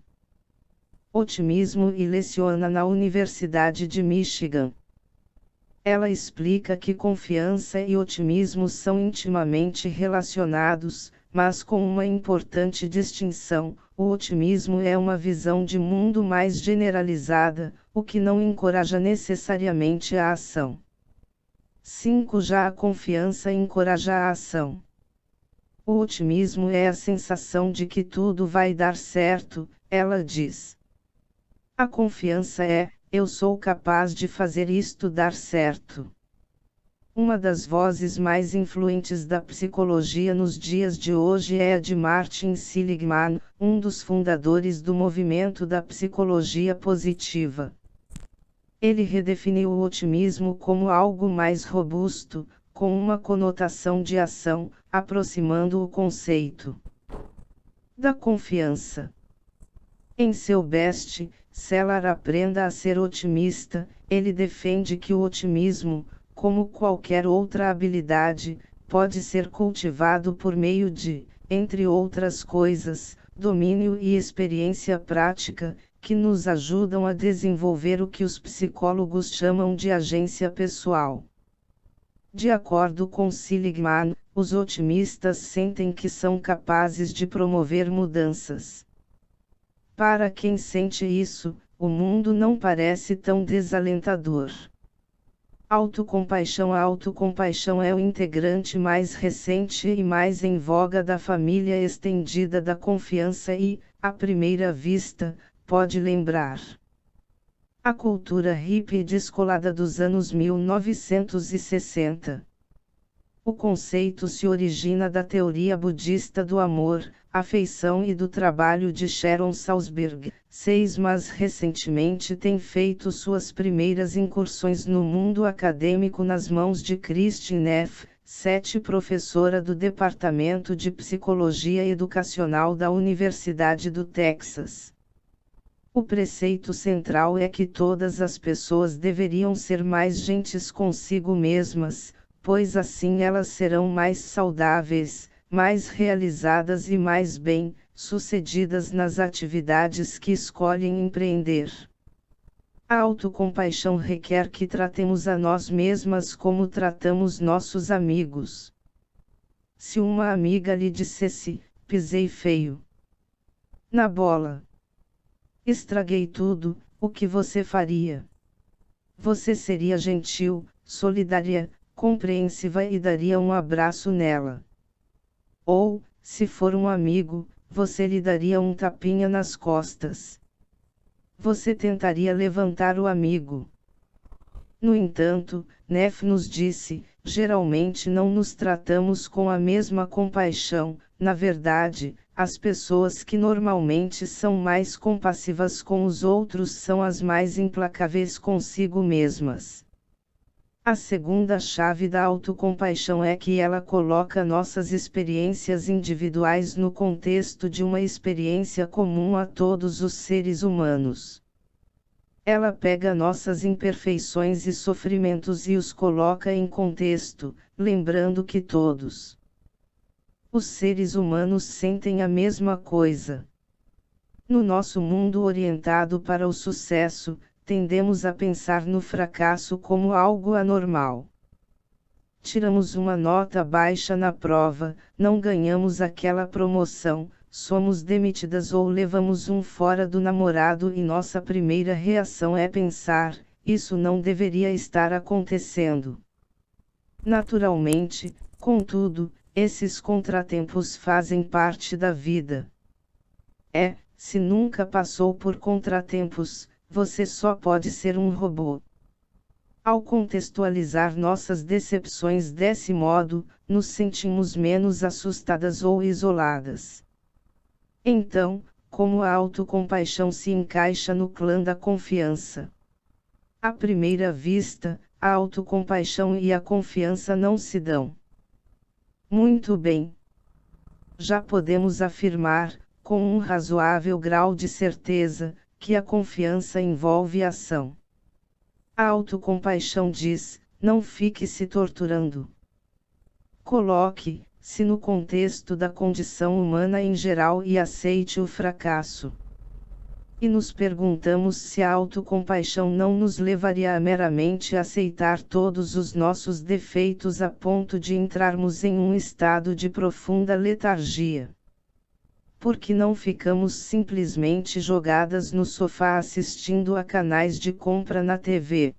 otimismo e leciona na Universidade de Michigan. Ela explica que confiança e otimismo são intimamente relacionados, mas com uma importante distinção: o otimismo é uma visão de mundo mais generalizada, o que não encoraja necessariamente a ação. 5. Já a confiança encoraja a ação. O otimismo é a sensação de que tudo vai dar certo, ela diz. A confiança é: eu sou capaz de fazer isto dar certo. Uma das vozes mais influentes da psicologia nos dias de hoje é a de Martin Seligman, um dos fundadores do movimento da psicologia positiva. Ele redefiniu o otimismo como algo mais robusto, com uma conotação de ação, aproximando o conceito da confiança. Em seu best-seller Aprenda a Ser Otimista, ele defende que o otimismo, como qualquer outra habilidade, pode ser cultivado por meio de, entre outras coisas, domínio e experiência prática, que nos ajudam a desenvolver o que os psicólogos chamam de agência pessoal. De acordo com Seligman, os otimistas sentem que são capazes de promover mudanças. Para quem sente isso, o mundo não parece tão desalentador. Autocompaixão. A autocompaixão é o integrante mais recente e mais em voga da família estendida da confiança e, à primeira vista, pode lembrar a cultura hippie descolada dos anos 1960. O conceito se origina da teoria budista do amor, afeição e do trabalho de Sharon Salzberg, mas recentemente tem feito suas primeiras incursões no mundo acadêmico nas mãos de Kristin Neff, professora do Departamento de Psicologia Educacional da Universidade do Texas. O preceito central é que todas as pessoas deveriam ser mais gentis consigo mesmas, pois assim elas serão mais saudáveis, mais realizadas e mais bem-sucedidas nas atividades que escolhem empreender. A autocompaixão requer que tratemos a nós mesmas como tratamos nossos amigos. Se uma amiga lhe dissesse, pisei feio na bola, estraguei tudo, o que você faria? Você seria gentil, solidária, compreensiva e daria um abraço nela. Ou, se for um amigo, você lhe daria um tapinha nas costas. Você tentaria levantar o amigo. No entanto, Neff nos disse, geralmente não nos tratamos com a mesma compaixão. Na verdade, as pessoas que normalmente são mais compassivas com os outros são as mais implacáveis consigo mesmas. A segunda chave da autocompaixão é que ela coloca nossas experiências individuais no contexto de uma experiência comum a todos os seres humanos. Ela pega nossas imperfeições e sofrimentos e os coloca em contexto, lembrando que todos os seres humanos sentem a mesma coisa. No nosso mundo orientado para o sucesso, tendemos a pensar no fracasso como algo anormal. Tiramos uma nota baixa na prova, não ganhamos aquela promoção, somos demitidas ou levamos um fora do namorado e nossa primeira reação é pensar, isso não deveria estar acontecendo. Naturalmente, contudo, esses contratempos fazem parte da vida. Se nunca passou por contratempos, você só pode ser um robô. Ao contextualizar nossas decepções desse modo, nos sentimos menos assustadas ou isoladas. Então, como a autocompaixão se encaixa no clã da confiança? À primeira vista, a autocompaixão e a confiança não se dão. Muito bem. Já podemos afirmar, com um razoável grau de certeza, que a confiança envolve ação. A autocompaixão diz, não fique se torturando. Coloque-se no contexto da condição humana em geral e aceite o fracasso. E nos perguntamos se a autocompaixão não nos levaria a meramente aceitar todos os nossos defeitos a ponto de entrarmos em um estado de profunda letargia. Por que não ficamos simplesmente jogadas no sofá assistindo a canais de compra na TV?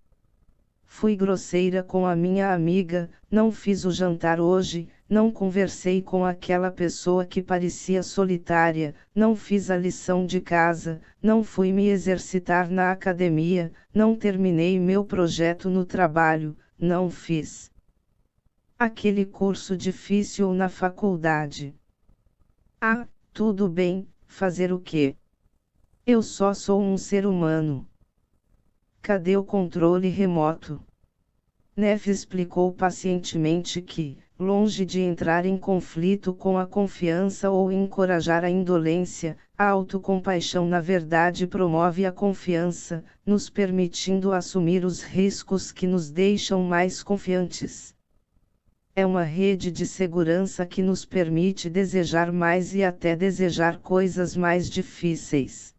Fui grosseira com a minha amiga, não fiz o jantar hoje, não conversei com aquela pessoa que parecia solitária, não fiz a lição de casa, não fui me exercitar na academia, não terminei meu projeto no trabalho, não fiz aquele curso difícil na faculdade. Ah, tudo bem, fazer o quê? Eu só sou um ser humano. Cadê o controle remoto? Neff explicou pacientemente que, longe de entrar em conflito com a confiança ou encorajar a indolência, a autocompaixão na verdade promove a confiança, nos permitindo assumir os riscos que nos deixam mais confiantes. É uma rede de segurança que nos permite desejar mais e até desejar coisas mais difíceis.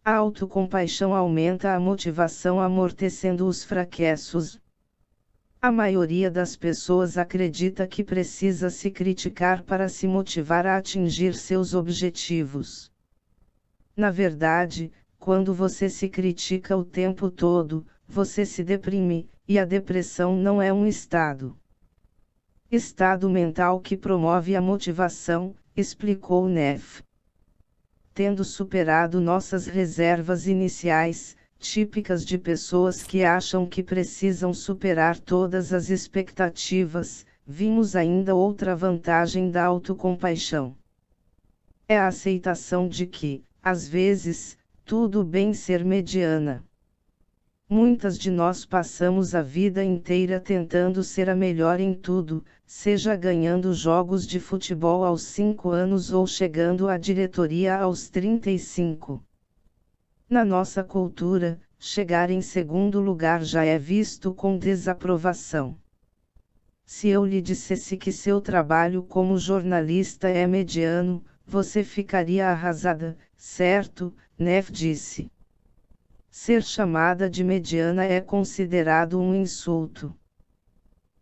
A autocompaixão aumenta a motivação amortecendo os fracassos. A maioria das pessoas acredita que precisa se criticar para se motivar a atingir seus objetivos. Na verdade, quando você se critica o tempo todo, você se deprime, e a depressão não é um estado mental que promove a motivação, explicou Neff. Tendo superado nossas reservas iniciais, típicas de pessoas que acham que precisam superar todas as expectativas, vimos ainda outra vantagem da autocompaixão. É a aceitação de que, às vezes, tudo bem ser mediana. Muitas de nós passamos a vida inteira tentando ser a melhor em tudo, seja ganhando jogos de futebol aos 5 anos ou chegando à diretoria aos 35. Na nossa cultura, chegar em segundo lugar já é visto com desaprovação. Se eu lhe dissesse que seu trabalho como jornalista é mediano, você ficaria arrasada, certo? Neff disse. Ser chamada de mediana é considerado um insulto.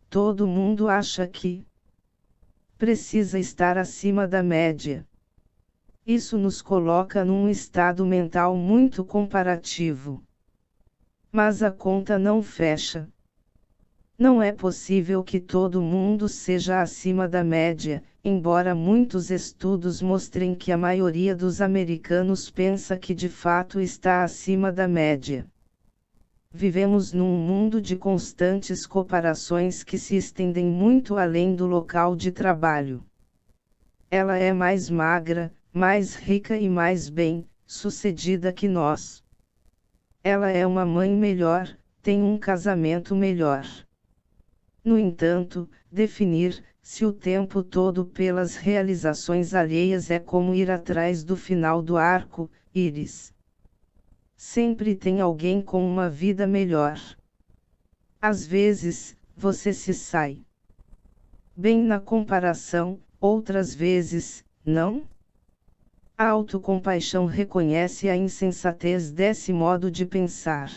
Todo mundo acha que precisa estar acima da média. Isso nos coloca num estado mental muito comparativo. Mas a conta não fecha. Não é possível que todo mundo seja acima da média, embora muitos estudos mostrem que a maioria dos americanos pensa que de fato está acima da média. Vivemos num mundo de constantes comparações que se estendem muito além do local de trabalho. Ela é mais magra, mais rica e mais bem-sucedida que nós. Ela é uma mãe melhor, tem um casamento melhor. No entanto, definir-se o tempo todo pelas realizações alheias é como ir atrás do final do arco-íris. Sempre tem alguém com uma vida melhor. Às vezes, você se sai bem na comparação, outras vezes, não? A autocompaixão reconhece a insensatez desse modo de pensar.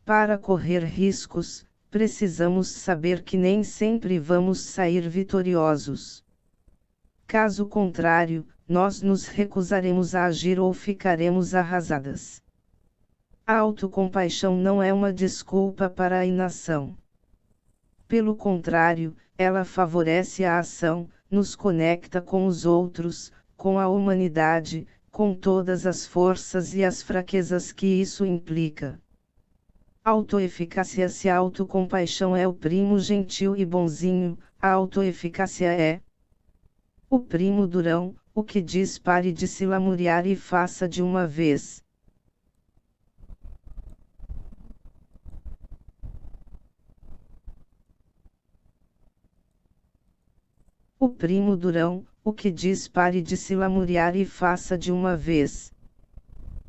Para correr riscos, precisamos saber que nem sempre vamos sair vitoriosos. Caso contrário, nós nos recusaremos a agir ou ficaremos arrasadas. A autocompaixão não é uma desculpa para a inação. Pelo contrário, ela favorece a ação, nos conecta com os outros, com a humanidade, com todas as forças e as fraquezas que isso implica. Autoeficácia. Se a autocompaixão é o primo gentil e bonzinho, a autoeficácia é o primo durão, o que diz pare de se lamuriar e faça de uma vez. O primo durão, o que diz pare de se lamuriar e faça de uma vez.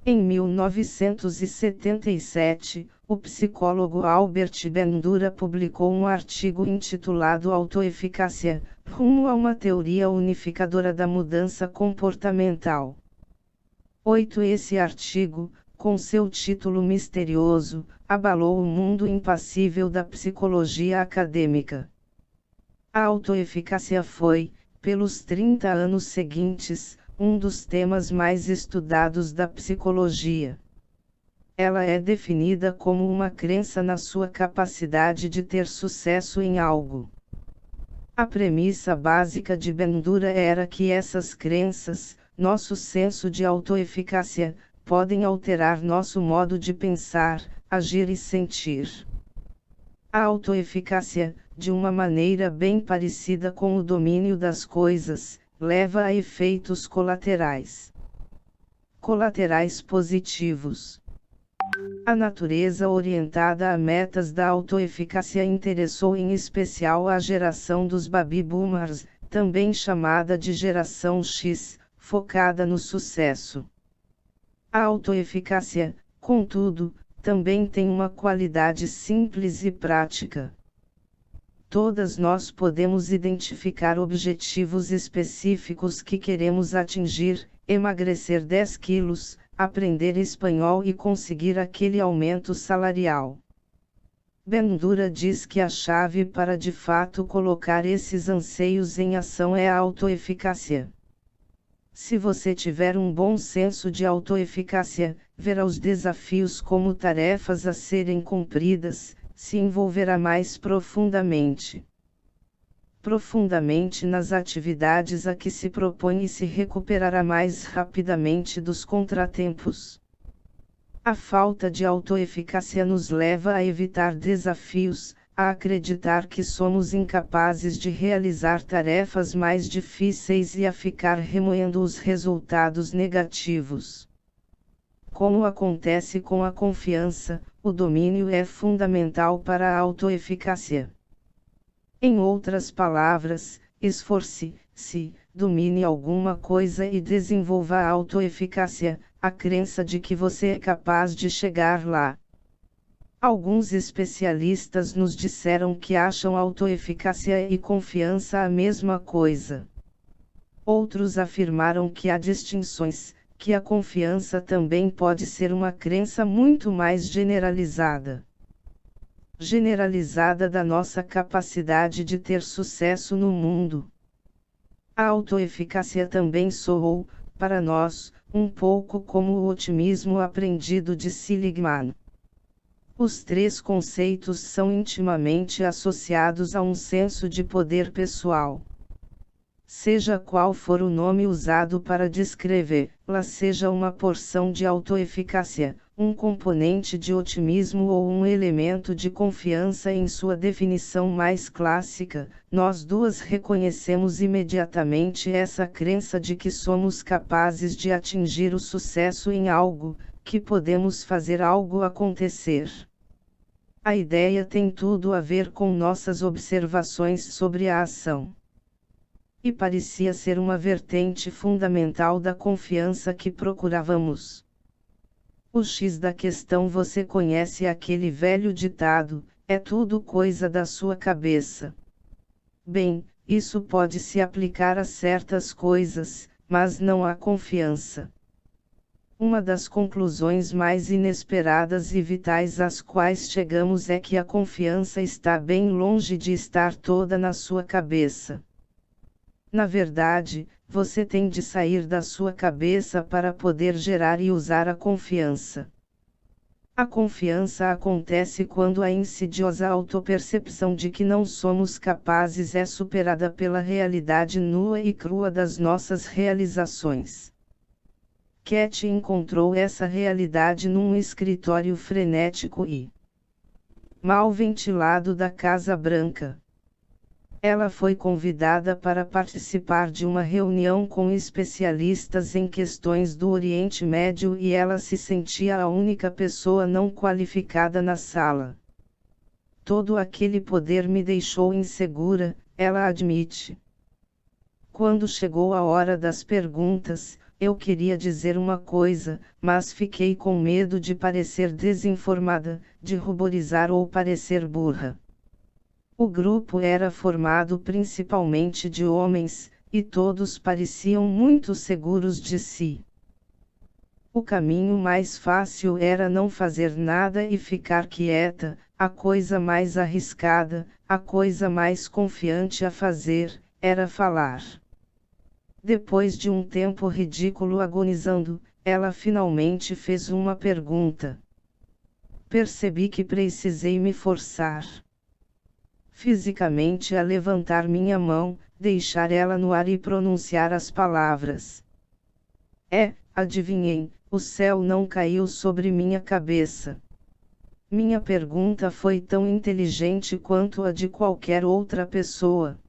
Em 1977, o psicólogo Albert Bandura publicou um artigo intitulado Autoeficácia, rumo a uma teoria unificadora da mudança comportamental. 8. Esse artigo, com seu título misterioso, abalou o mundo impassível da psicologia acadêmica. A autoeficácia foi, pelos 30 anos seguintes, um dos temas mais estudados da psicologia. Ela é definida como uma crença na sua capacidade de ter sucesso em algo. A premissa básica de Bandura era que essas crenças, nosso senso de autoeficácia, podem alterar nosso modo de pensar, agir e sentir. A autoeficácia, de uma maneira bem parecida com o domínio das coisas, leva a efeitos colaterais. Colaterais positivos. A natureza orientada a metas da autoeficácia interessou em especial a geração dos Baby Boomers, também chamada de geração X, focada no sucesso. A autoeficácia, contudo, também tem uma qualidade simples e prática. todas nós podemos identificar objetivos específicos que queremos atingir: emagrecer 10 quilos, aprender espanhol e conseguir aquele aumento salarial. Bandura diz que a chave para de fato colocar esses anseios em ação é a autoeficácia. Se você tiver um bom senso de autoeficácia, verá os desafios como tarefas a serem cumpridas, se envolverá mais profundamente nas atividades a que se propõe e se recuperará mais rapidamente dos contratempos. A falta de autoeficácia nos leva a evitar desafios, a acreditar que somos incapazes de realizar tarefas mais difíceis e a ficar remoendo os resultados negativos. Como acontece com a confiança, o domínio é fundamental para a autoeficácia. Em outras palavras, esforce-se, domine alguma coisa e desenvolva a autoeficácia, a crença de que você é capaz de chegar lá. Alguns especialistas nos disseram que acham autoeficácia e confiança a mesma coisa. Outros afirmaram que há distinções, que a confiança também pode ser uma crença muito mais generalizada da nossa capacidade de ter sucesso no mundo. A autoeficácia também soou, para nós, um pouco como o otimismo aprendido de Seligman. Os três conceitos são intimamente associados a um senso de poder pessoal. Seja qual for o nome usado para descrevê-la, seja uma porção de autoeficácia, um componente de otimismo ou um elemento de confiança em sua definição mais clássica, nós duas reconhecemos imediatamente essa crença de que somos capazes de atingir o sucesso em algo, que podemos fazer algo acontecer. A ideia tem tudo a ver com nossas observações sobre a ação. E parecia ser uma vertente fundamental da confiança que procurávamos. O X da questão: você conhece aquele velho ditado, é tudo coisa da sua cabeça. Bem, isso pode se aplicar a certas coisas, mas não à confiança. Uma das conclusões mais inesperadas e vitais às quais chegamos é que a confiança está bem longe de estar toda na sua cabeça. Na verdade, você tem de sair da sua cabeça para poder gerar e usar a confiança. A confiança acontece quando a insidiosa autopercepção de que não somos capazes é superada pela realidade nua e crua das nossas realizações. Cat encontrou essa realidade num escritório frenético e mal ventilado da Casa Branca. Ela foi convidada para participar de uma reunião com especialistas em questões do Oriente Médio e ela se sentia a única pessoa não qualificada na sala. Todo aquele poder me deixou insegura, ela admite. Quando chegou a hora das perguntas, eu queria dizer uma coisa, mas fiquei com medo de parecer desinformada, de ruborizar ou parecer burra. O grupo era formado principalmente de homens, e todos pareciam muito seguros de si. O caminho mais fácil era não fazer nada e ficar quieta, a coisa mais arriscada, a coisa mais confiante a fazer, era falar. Depois de um tempo ridículo agonizando, ela finalmente fez uma pergunta. Percebi que precisei me forçar fisicamente a levantar minha mão, deixar ela no ar e pronunciar as palavras. Adivinhem, o céu não caiu sobre minha cabeça. Minha pergunta foi tão inteligente quanto a de qualquer outra pessoa.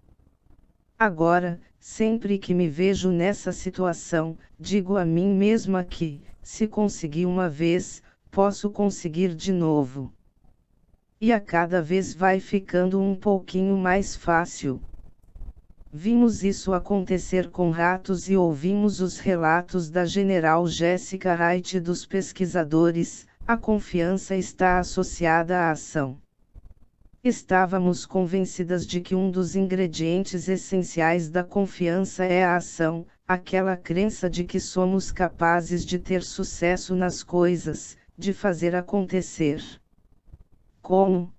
Agora, sempre que me vejo nessa situação, digo a mim mesma que, se consegui uma vez, posso conseguir de novo. E a cada vez vai ficando um pouquinho mais fácil. Vimos isso acontecer com ratos e ouvimos os relatos da General Jessica Wright dos pesquisadores. A confiança está associada à ação. Estávamos convencidas de que um dos ingredientes essenciais da confiança é a ação, aquela crença de que somos capazes de ter sucesso nas coisas, de fazer acontecer. Como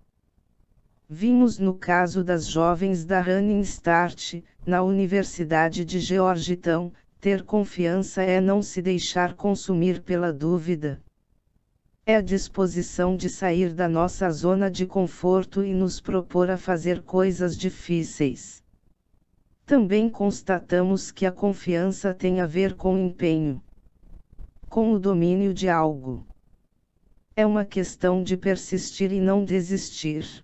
vimos no caso das jovens da Running Start, na Universidade de Georgetown, ter confiança é não se deixar consumir pela dúvida. É a disposição de sair da nossa zona de conforto e nos propor a fazer coisas difíceis. Também constatamos que a confiança tem a ver com empenho, com o domínio de algo. É uma questão de persistir e não desistir.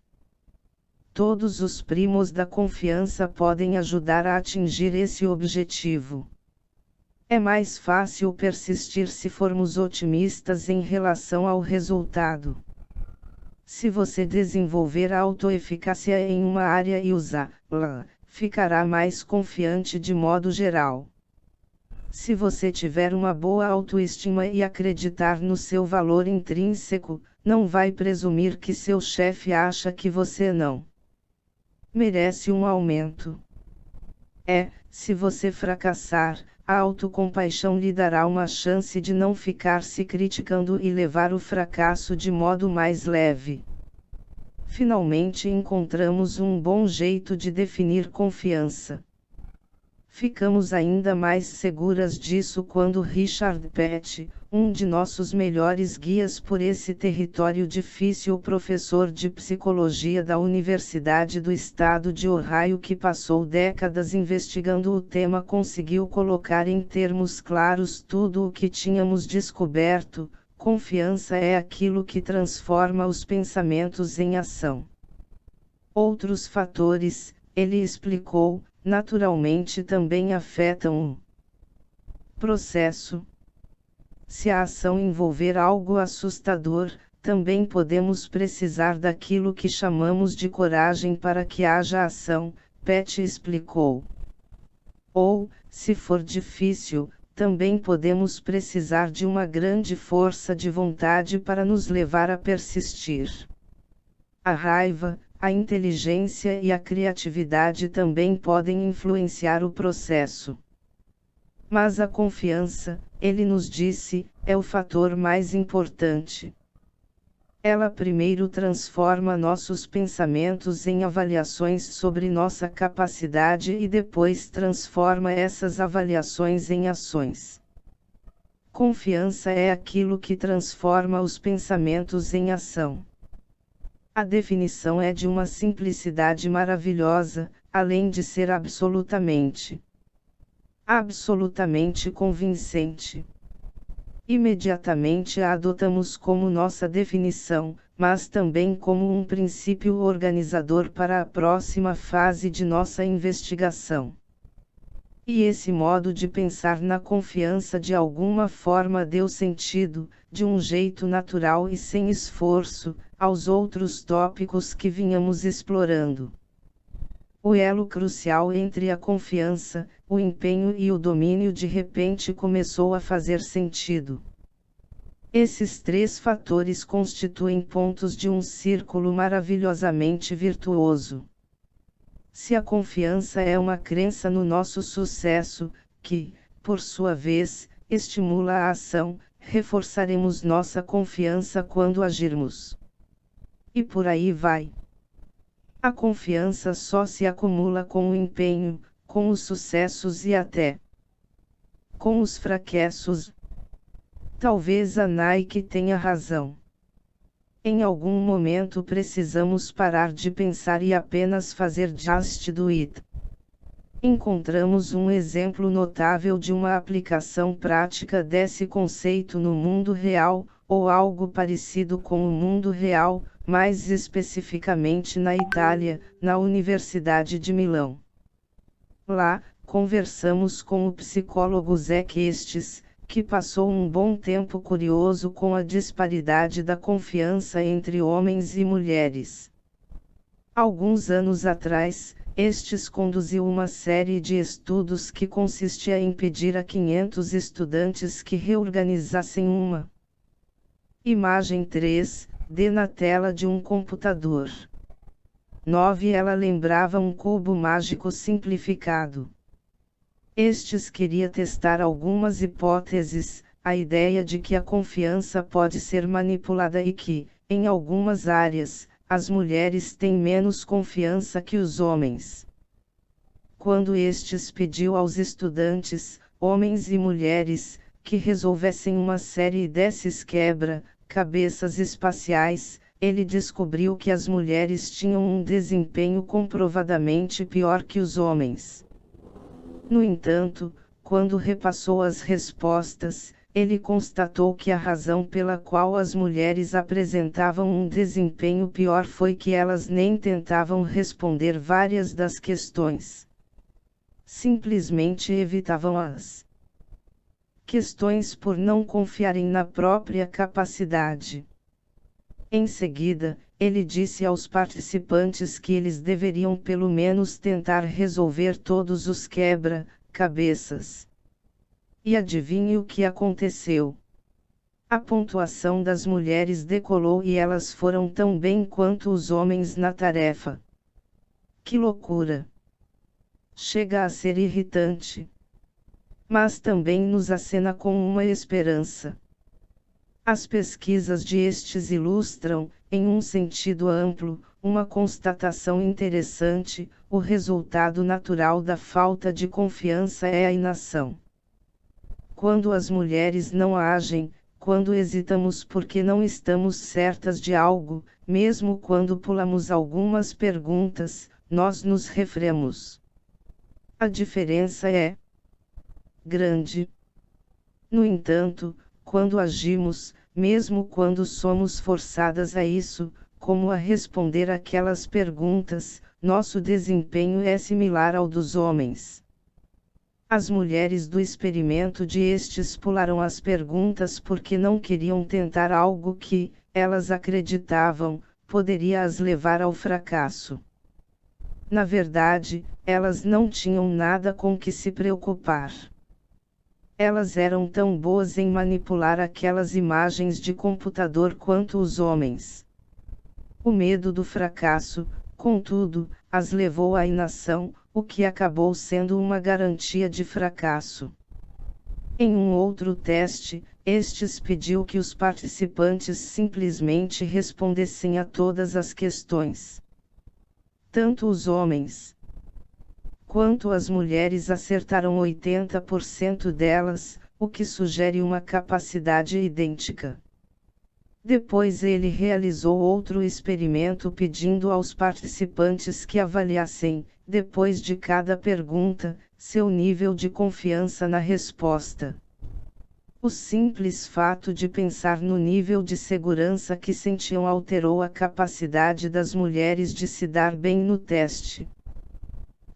Todos os primos da confiança podem ajudar a atingir esse objetivo. É mais fácil persistir se formos otimistas em relação ao resultado. Se você desenvolver autoeficácia em uma área e usá-la, ficará mais confiante de modo geral. Se você tiver uma boa autoestima e acreditar no seu valor intrínseco, não vai presumir que seu chefe acha que você não merece um aumento. Se você fracassar, a autocompaixão lhe dará uma chance de não ficar se criticando e levar o fracasso de modo mais leve. Finalmente encontramos um bom jeito de definir confiança. Ficamos ainda mais seguras disso quando Richard Petty, um de nossos melhores guias por esse território difícil, professor de psicologia da Universidade do Estado de Ohio que passou décadas investigando o tema, conseguiu colocar em termos claros tudo o que tínhamos descoberto: confiança é aquilo que transforma os pensamentos em ação. Outros fatores, ele explicou, naturalmente também afetam o processo. Se a ação envolver algo assustador, também podemos precisar daquilo que chamamos de coragem para que haja ação, Petty explicou. Ou, se for difícil, também podemos precisar de uma grande força de vontade para nos levar a persistir. A raiva, a inteligência e a criatividade também podem influenciar o processo. Mas a confiança, ele nos disse, é o fator mais importante. Ela primeiro transforma nossos pensamentos em avaliações sobre nossa capacidade e depois transforma essas avaliações em ações. Confiança é aquilo que transforma os pensamentos em ação. A definição é de uma simplicidade maravilhosa, além de ser absolutamente convincente. Imediatamente a adotamos como nossa definição, mas também como um princípio organizador para a próxima fase de nossa investigação. E esse modo de pensar na confiança de alguma forma deu sentido, de um jeito natural e sem esforço, aos outros tópicos que vinhamos explorando. O elo crucial entre a confiança, o empenho e o domínio de repente começou a fazer sentido. Esses três fatores constituem pontos de um círculo maravilhosamente virtuoso. Se a confiança é uma crença no nosso sucesso, que, por sua vez, estimula a ação, reforçaremos nossa confiança quando agirmos. E por aí vai. A confiança só se acumula com o empenho, com os sucessos e até com os fracassos. Talvez a Nike tenha razão. Em algum momento precisamos parar de pensar e apenas fazer just do it. Encontramos um exemplo notável de uma aplicação prática desse conceito no mundo real, ou algo parecido com o mundo real, mais especificamente na Itália, na Universidade de Milão. Lá, conversamos com o psicólogo Zach Estes, que passou um bom tempo curioso com a disparidade da confiança entre homens e mulheres. Alguns anos atrás, Estes conduziu uma série de estudos que consistia em pedir a 500 estudantes que reorganizassem uma imagem 3D na tela de um computador. 9. Ela lembrava um cubo mágico simplificado. Estes queria testar algumas hipóteses, a ideia de que a confiança pode ser manipulada e que, em algumas áreas, as mulheres têm menos confiança que os homens. Quando estes pediu aos estudantes, homens e mulheres, que resolvessem uma série desses quebra-cabeças espaciais, ele descobriu que as mulheres tinham um desempenho comprovadamente pior que os homens. No entanto, quando repassou as respostas, ele constatou que a razão pela qual as mulheres apresentavam um desempenho pior foi que elas nem tentavam responder várias das questões. Simplesmente evitavam as questões por não confiarem na própria capacidade. Em seguida, ele disse aos participantes que eles deveriam pelo menos tentar resolver todos os quebra-cabeças. E adivinhe o que aconteceu? A pontuação das mulheres decolou e elas foram tão bem quanto os homens na tarefa. Que loucura! Chega a ser irritante. Mas também nos acena com uma esperança. As pesquisas de estes ilustram, em um sentido amplo, uma constatação interessante: o resultado natural da falta de confiança é a inação. Quando as mulheres não agem, quando hesitamos porque não estamos certas de algo, mesmo quando pulamos algumas perguntas, nós nos refreamos. A diferença é grande. No entanto, quando agimos, mesmo quando somos forçadas a isso, como a responder aquelas perguntas, nosso desempenho é similar ao dos homens. As mulheres do experimento de estes pularam as perguntas porque não queriam tentar algo que, elas acreditavam, poderia as levar ao fracasso. Na verdade, elas não tinham nada com que se preocupar. Elas eram tão boas em manipular aquelas imagens de computador quanto os homens. O medo do fracasso, contudo, as levou à inação, o que acabou sendo uma garantia de fracasso. Em um outro teste, estes pediu que os participantes simplesmente respondessem a todas as questões. Tanto os homens quanto as mulheres acertaram 80% delas, o que sugere uma capacidade idêntica. Depois ele realizou outro experimento pedindo aos participantes que avaliassem, depois de cada pergunta, seu nível de confiança na resposta. O simples fato de pensar no nível de segurança que sentiam alterou a capacidade das mulheres de se dar bem no teste.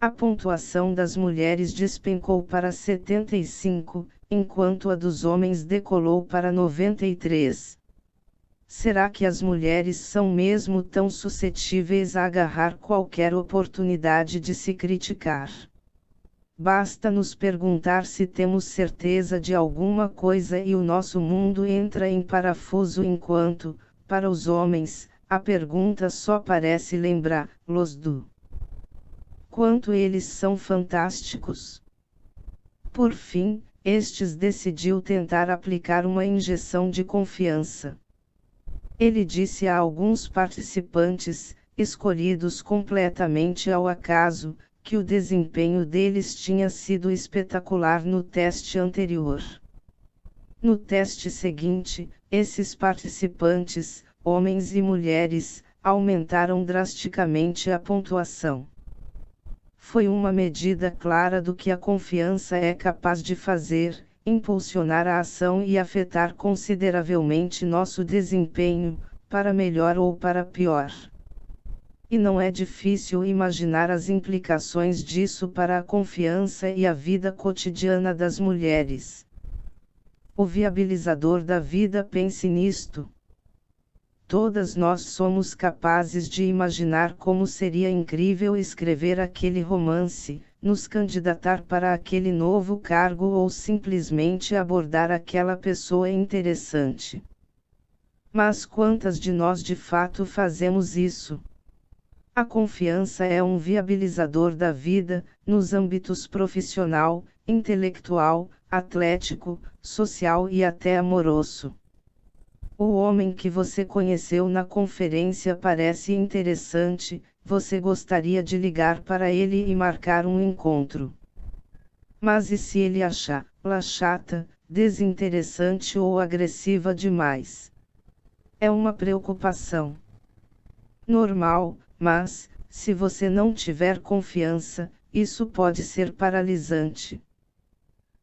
A pontuação das mulheres despencou para 75, enquanto a dos homens decolou para 93. Será que as mulheres são mesmo tão suscetíveis a agarrar qualquer oportunidade de se criticar? Basta nos perguntar se temos certeza de alguma coisa e o nosso mundo entra em parafuso enquanto, para os homens, a pergunta só parece lembrar-los do quanto eles são fantásticos. Por fim, estes decidiu tentar aplicar uma injeção de confiança. Ele disse a alguns participantes, escolhidos completamente ao acaso, que o desempenho deles tinha sido espetacular no teste anterior. No teste seguinte, esses participantes, homens e mulheres, aumentaram drasticamente a pontuação. Foi uma medida clara do que a confiança é capaz de fazer: impulsionar a ação e afetar consideravelmente nosso desempenho, para melhor ou para pior. E não é difícil imaginar as implicações disso para a confiança e a vida cotidiana das mulheres. O viabilizador da vida pense nisto. Todas nós somos capazes de imaginar como seria incrível escrever aquele romance, nos candidatar para aquele novo cargo ou simplesmente abordar aquela pessoa interessante. Mas quantas de nós de fato fazemos isso? A confiança é um viabilizador da vida, nos âmbitos profissional, intelectual, atlético, social e até amoroso. O homem que você conheceu na conferência parece interessante, você gostaria de ligar para ele e marcar um encontro. Mas e se ele achá-la chata, desinteressante ou agressiva demais? É uma preocupação normal, mas, se você não tiver confiança, isso pode ser paralisante.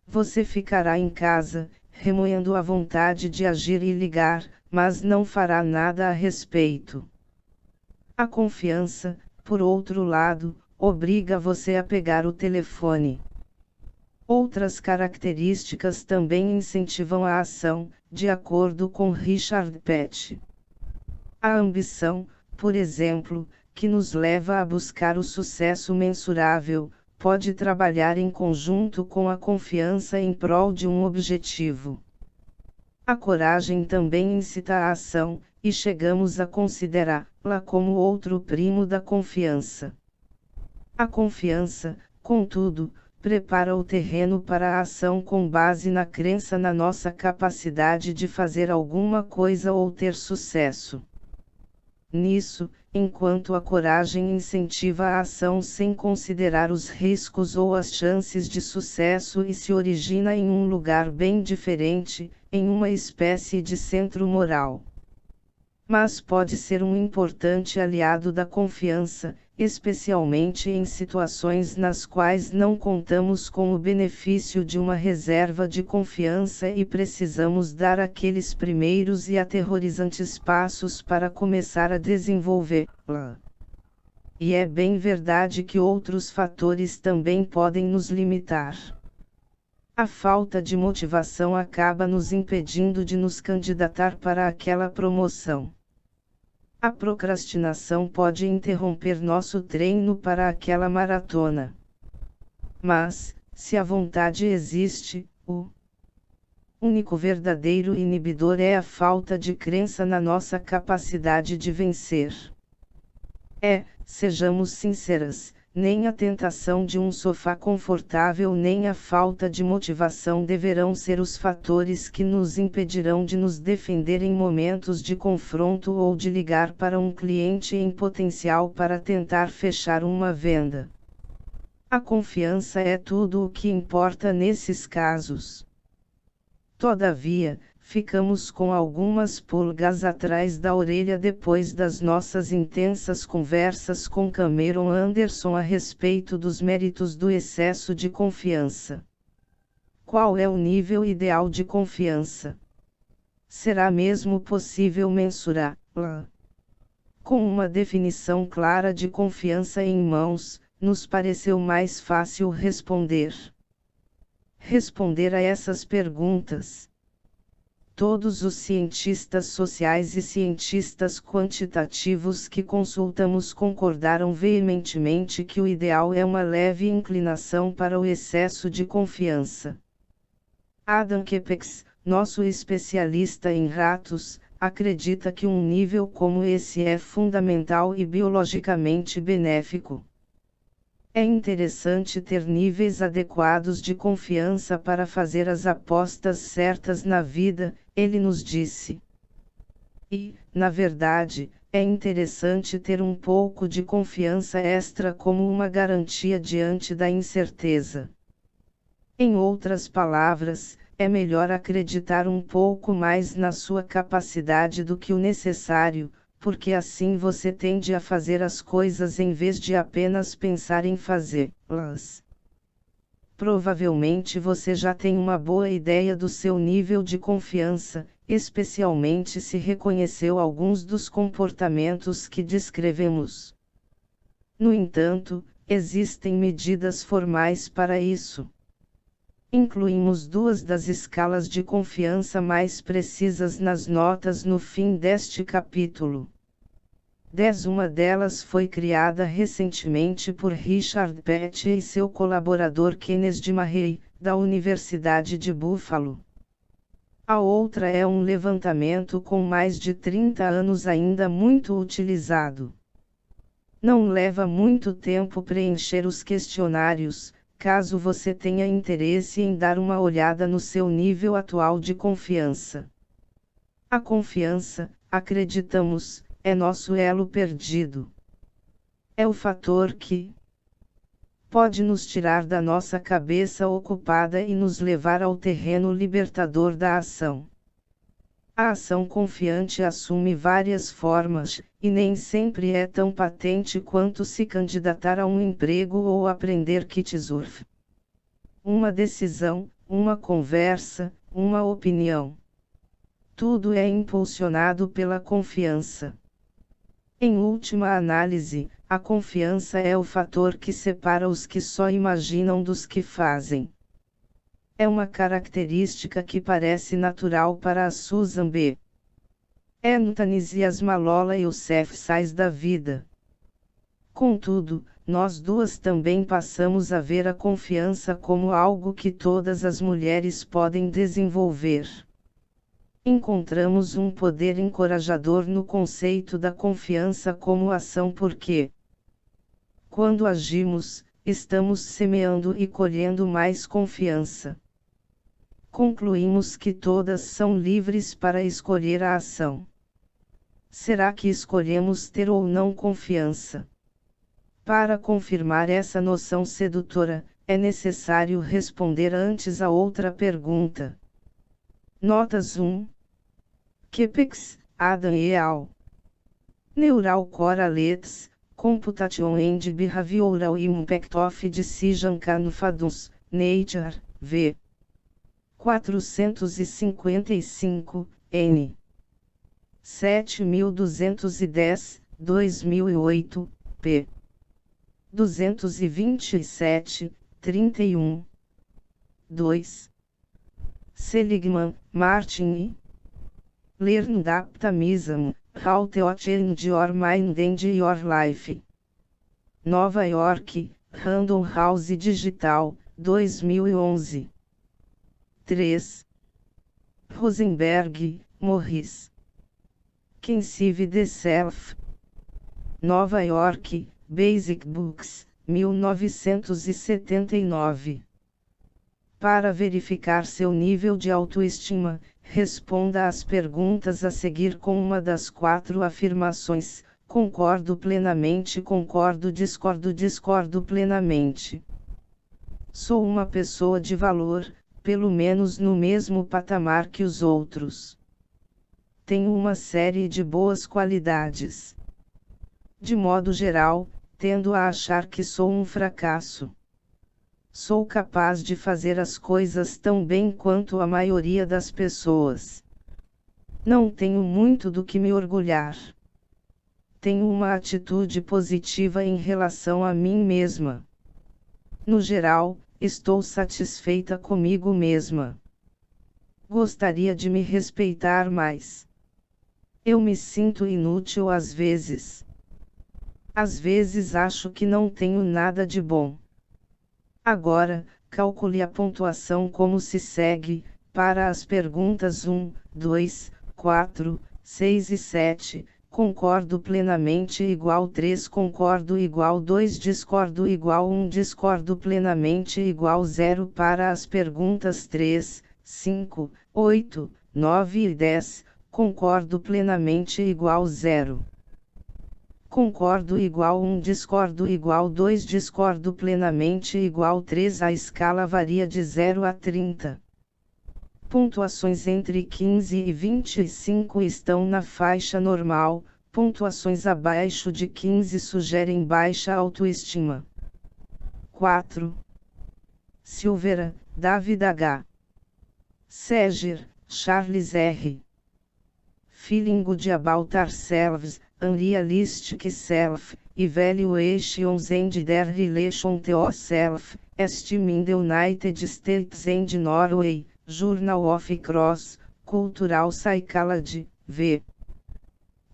Você ficará em casa, remoendo a vontade de agir e ligar, mas não fará nada a respeito. A confiança, por outro lado, obriga você a pegar o telefone. Outras características também incentivam a ação, de acordo com Richard Petty. A ambição, por exemplo, que nos leva a buscar o sucesso mensurável, pode trabalhar em conjunto com a confiança em prol de um objetivo. A coragem também incita a ação, e chegamos a considerá-la como outro primo da confiança. A confiança, contudo, prepara o terreno para a ação com base na crença na nossa capacidade de fazer alguma coisa ou ter sucesso. Nisso, enquanto a coragem incentiva a ação sem considerar os riscos ou as chances de sucesso e se origina em um lugar bem diferente, em uma espécie de centro moral. Mas pode ser um importante aliado da confiança, especialmente em situações nas quais não contamos com o benefício de uma reserva de confiança e precisamos dar aqueles primeiros e aterrorizantes passos para começar a desenvolvê-la. E é bem verdade que outros fatores também podem nos limitar. A falta de motivação acaba nos impedindo de nos candidatar para aquela promoção. A procrastinação pode interromper nosso treino para aquela maratona. Mas, se a vontade existe, o único verdadeiro inibidor é a falta de crença na nossa capacidade de vencer. Sejamos sinceras, nem a tentação de um sofá confortável nem a falta de motivação deverão ser os fatores que nos impedirão de nos defender em momentos de confronto ou de ligar para um cliente em potencial para tentar fechar uma venda. A confiança é tudo o que importa nesses casos. Todavia, ficamos com algumas pulgas atrás da orelha depois das nossas intensas conversas com Cameron Anderson a respeito dos méritos do excesso de confiança. Qual é o nível ideal de confiança? Será mesmo possível mensurá-la? Com uma definição clara de confiança em mãos, nos pareceu mais fácil responder a essas perguntas. Todos os cientistas sociais e cientistas quantitativos que consultamos concordaram veementemente que o ideal é uma leve inclinação para o excesso de confiança. Adam Kepeks, nosso especialista em ratos, acredita que um nível como esse é fundamental e biologicamente benéfico. É interessante ter níveis adequados de confiança para fazer as apostas certas na vida, ele nos disse. E, na verdade, é interessante ter um pouco de confiança extra como uma garantia diante da incerteza. Em outras palavras, é melhor acreditar um pouco mais na sua capacidade do que o necessário, porque assim você tende a fazer as coisas em vez de apenas pensar em fazê-las. Provavelmente você já tem uma boa ideia do seu nível de confiança, especialmente se reconheceu alguns dos comportamentos que descrevemos. No entanto, existem medidas formais para isso. Incluímos duas das escalas de confiança mais precisas nas notas no fim deste capítulo. Uma delas foi criada recentemente por Richard Petty e seu colaborador Kenneth DeMarray, da Universidade de Buffalo. A outra é um levantamento com mais de 30 anos ainda muito utilizado. Não leva muito tempo preencher os questionários, caso você tenha interesse em dar uma olhada no seu nível atual de confiança. A confiança, acreditamos, é nosso elo perdido. É o fator que pode nos tirar da nossa cabeça ocupada e nos levar ao terreno libertador da ação. A ação confiante assume várias formas, e nem sempre é tão patente quanto se candidatar a um emprego ou aprender kitesurf. Uma decisão, uma conversa, uma opinião. Tudo é impulsionado pela confiança. Em última análise, a confiança é o fator que separa os que só imaginam dos que fazem. É uma característica que parece natural para a Susan B. Antanis e as Malola e o Seth Sais da vida. Contudo, nós duas também passamos a ver a confiança como algo que todas as mulheres podem desenvolver. Encontramos um poder encorajador no conceito da confiança como ação porque, quando agimos, estamos semeando e colhendo mais confiança. Concluímos que todas são livres para escolher a ação. Será que escolhemos ter ou não confiança? Para confirmar essa noção sedutora, é necessário responder antes a outra pergunta. Notas 1. Kepex, Adam et al. Neural Correlates, Computation and Behavioral Impact of Decision Confidence, Nature, v. 455, N. 7210, 2008, p. 227, 31. 2. Seligman, Martin e Learned Optimism, How to Change Your Mind and Your Life. Nova York, Random House Digital, 2011. 3. Rosenberg, Morris. Conceive the Self. Nova York, Basic Books, 1979. Para verificar seu nível de autoestima, responda às perguntas a seguir com uma das 4 afirmações: concordo plenamente, concordo, discordo plenamente. Sou uma pessoa de valor, pelo menos no mesmo patamar que os outros. Tenho uma série de boas qualidades. De modo geral, tendo a achar que sou um fracasso. Sou capaz de fazer as coisas tão bem quanto a maioria das pessoas. Não tenho muito do que me orgulhar. Tenho uma atitude positiva em relação a mim mesma. No geral, estou satisfeita comigo mesma. Gostaria de me respeitar mais. Eu me sinto inútil às vezes. Às vezes acho que não tenho nada de bom. Agora, calcule a pontuação como se segue, para as perguntas 1, 2, 4, 6 e 7, concordo plenamente igual 3, concordo igual 2, discordo igual 1, discordo plenamente igual 0 para as perguntas 3, 5, 8, 9 e 10, concordo plenamente igual 0. Concordo igual 1, discordo igual 2, discordo plenamente igual 3. A escala varia de 0 a 30. Pontuações entre 15 e 25 estão na faixa normal, pontuações abaixo de 15 sugerem baixa autoestima. 4. Silveira, David H. Seger, Charles R. Feeling Good About Ourselves, Unrealistic Self, Evaluations and Their Relation to Ourself, Esteem in the United States and Norway, Journal of Cross, Cultural Psychology, v.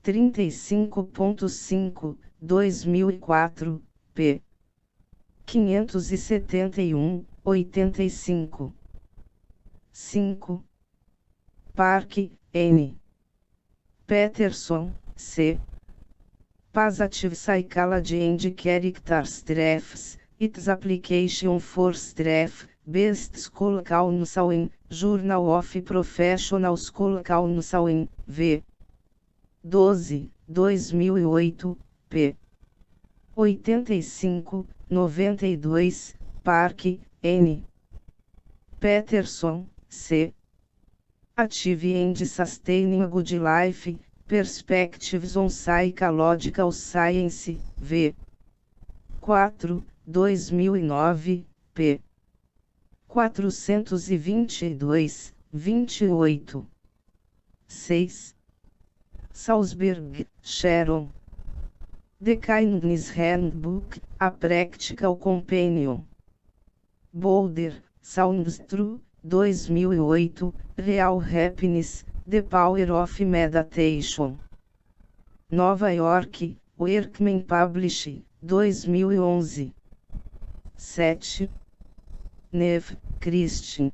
35.5, 2004, p. 571, 85. 5. Park, N. Peterson, C. Positive psychology and character traits, its application for stress, Best School Counseling, Journal of Professional School Counseling, v. 12, 2008, p. 85, 92, Park, N. Peterson, C. Active and Sustaining a Good Life, Perspectives on Psychological Science, v. 4, 2009, p. 422, 28. 6. Salzberg, Sharon. The Kindness Handbook, A Practical Companion. Boulder, Soundstrue, 2008, Real Happiness, The Power of Meditation. Nova York, Workman Publish, 2011. 7. Neve, Christian.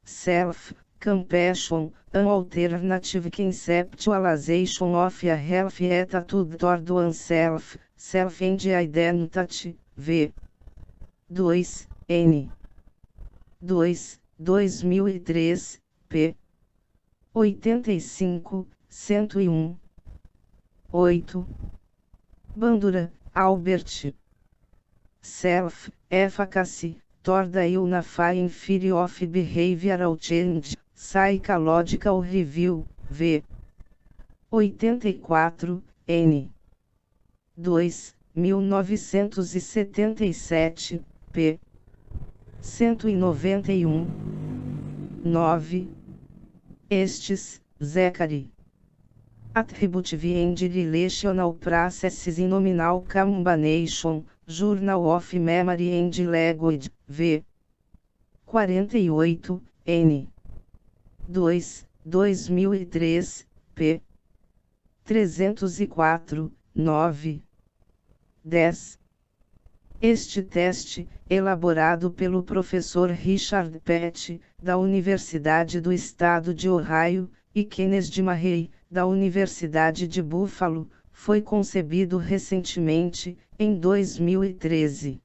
Self, Compassion, An Alternative Conceptualization of a Healthy Attitude toward Oneself, Self and Identity, v. 2, N. 2, 2003, p. 85, 101. 8. Bandura, Albert. Self, Efficacy, toward the Unifying Theory of Behavioral Change, Psychological Review, v. 84, N. 2, 1977, p. 191. 9. Estes, Zachary. Attributive and Relational Processes in Nominal Combination, Journal of Memory and Language, v. 48, N. 2, 2003, p. 304, 9. 10. Este teste, elaborado pelo professor Richard Pett, da Universidade do Estado de Ohio, e Kenneth Marrey, da Universidade de Buffalo, foi concebido recentemente, em 2013.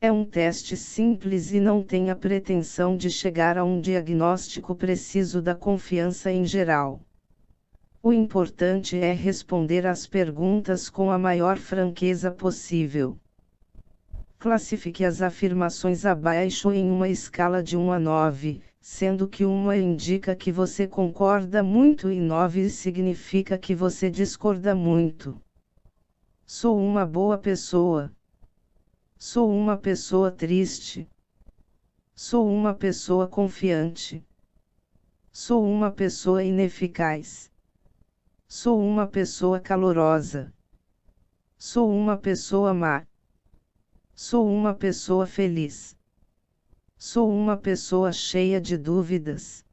É um teste simples e não tem a pretensão de chegar a um diagnóstico preciso da confiança em geral. O importante é responder às perguntas com a maior franqueza possível. Classifique as afirmações abaixo em uma escala de 1 a 9, sendo que 1 indica que você concorda muito e 9 significa que você discorda muito. Sou uma boa pessoa. Sou uma pessoa triste. Sou uma pessoa confiante. Sou uma pessoa ineficaz. Sou uma pessoa calorosa. Sou uma pessoa má. Sou uma pessoa feliz. Sou uma pessoa cheia de dúvidas.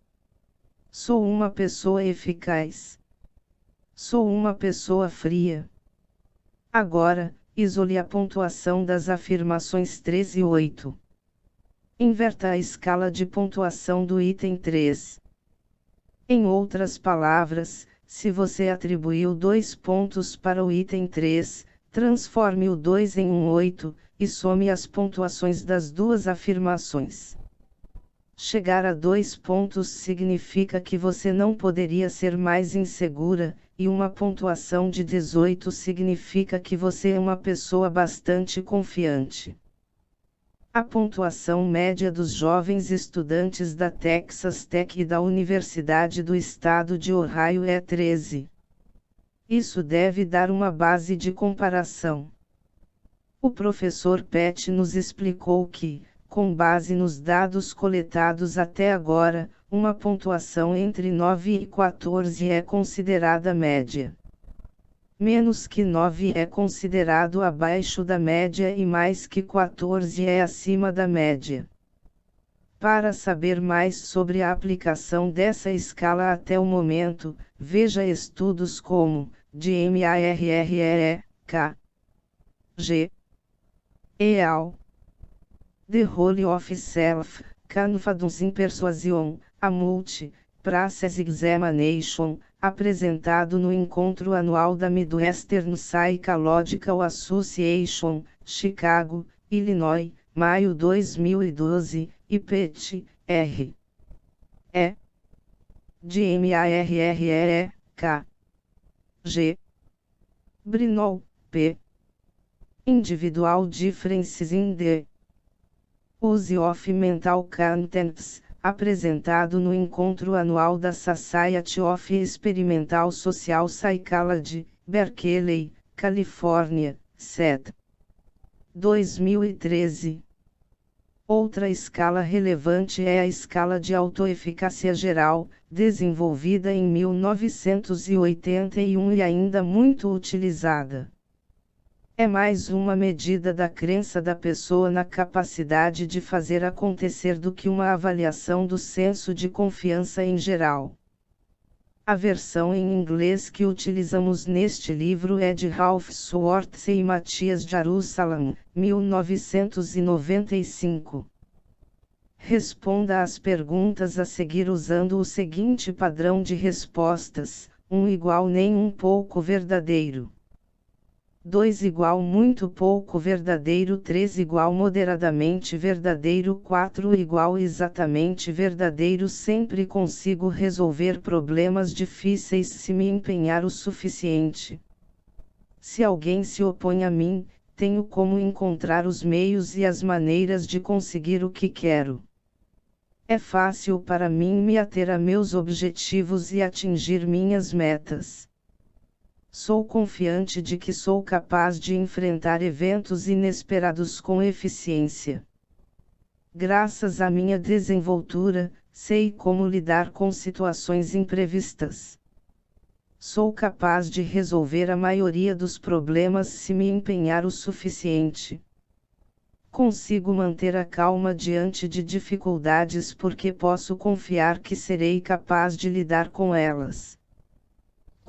Sou uma pessoa eficaz. Sou uma pessoa fria. Agora, isole a pontuação das afirmações 3 e 8. Inverta a escala de pontuação do item 3. Em outras palavras, se você atribuiu 2 pontos para o item 3, transforme o 2 em um 8, e some as pontuações das duas afirmações. Chegar a 2 pontos significa que você não poderia ser mais insegura, e uma pontuação de 18 significa que você é uma pessoa bastante confiante. A pontuação média dos jovens estudantes da Texas Tech e da Universidade do Estado de Ohio é 13. Isso deve dar uma base de comparação. O professor Pett nos explicou que, com base nos dados coletados até agora, uma pontuação entre 9 e 14 é considerada média. Menos que 9 é considerado abaixo da média e mais que 14 é acima da média. Para saber mais sobre a aplicação dessa escala até o momento, veja estudos como, de Marrek, G. et al. The Role of Self, Confidence in Persuasion, a Multi-Process Examination, apresentado no encontro anual da Midwestern Psychological Association, Chicago, Illinois, maio 2012, IPET, R. E. de MARREE, K. G. Brinol, P. Individual Differences in the Use of Mental Contents, apresentado no encontro anual da Society of Experimental Social Psychology, Berkeley, Califórnia, SET. 2013. Outra escala relevante é a escala de autoeficácia geral, desenvolvida em 1981 e ainda muito utilizada. É mais uma medida da crença da pessoa na capacidade de fazer acontecer do que uma avaliação do senso de confiança em geral. A versão em inglês que utilizamos neste livro é de Ralph Schwartz e Matthias Jerusalem, 1995. Responda às perguntas a seguir usando o seguinte padrão de respostas: 1 igual nem um pouco verdadeiro, 2 igual muito pouco verdadeiro, 3 igual moderadamente verdadeiro, 4 igual exatamente verdadeiro. Sempre consigo resolver problemas difíceis se me empenhar o suficiente. Se alguém se opõe a mim, tenho como encontrar os meios e as maneiras de conseguir o que quero. É fácil para mim me ater a meus objetivos e atingir minhas metas. Sou confiante de que sou capaz de enfrentar eventos inesperados com eficiência. Graças à minha desenvoltura, sei como lidar com situações imprevistas. Sou capaz de resolver a maioria dos problemas se me empenhar o suficiente. Consigo manter a calma diante de dificuldades porque posso confiar que serei capaz de lidar com elas.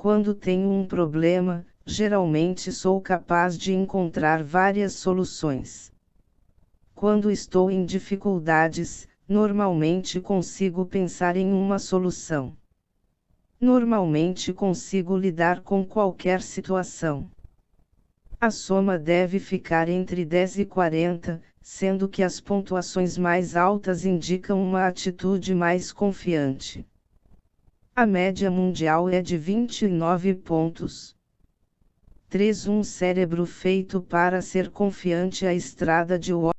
Quando tenho um problema, geralmente sou capaz de encontrar várias soluções. Quando estou em dificuldades, normalmente consigo pensar em uma solução. Normalmente consigo lidar com qualquer situação. A soma deve ficar entre 10 e 40, sendo que as pontuações mais altas indicam uma atitude mais confiante. A média mundial é de 29 pontos. 3. Um cérebro feito para ser confiante. A estrada de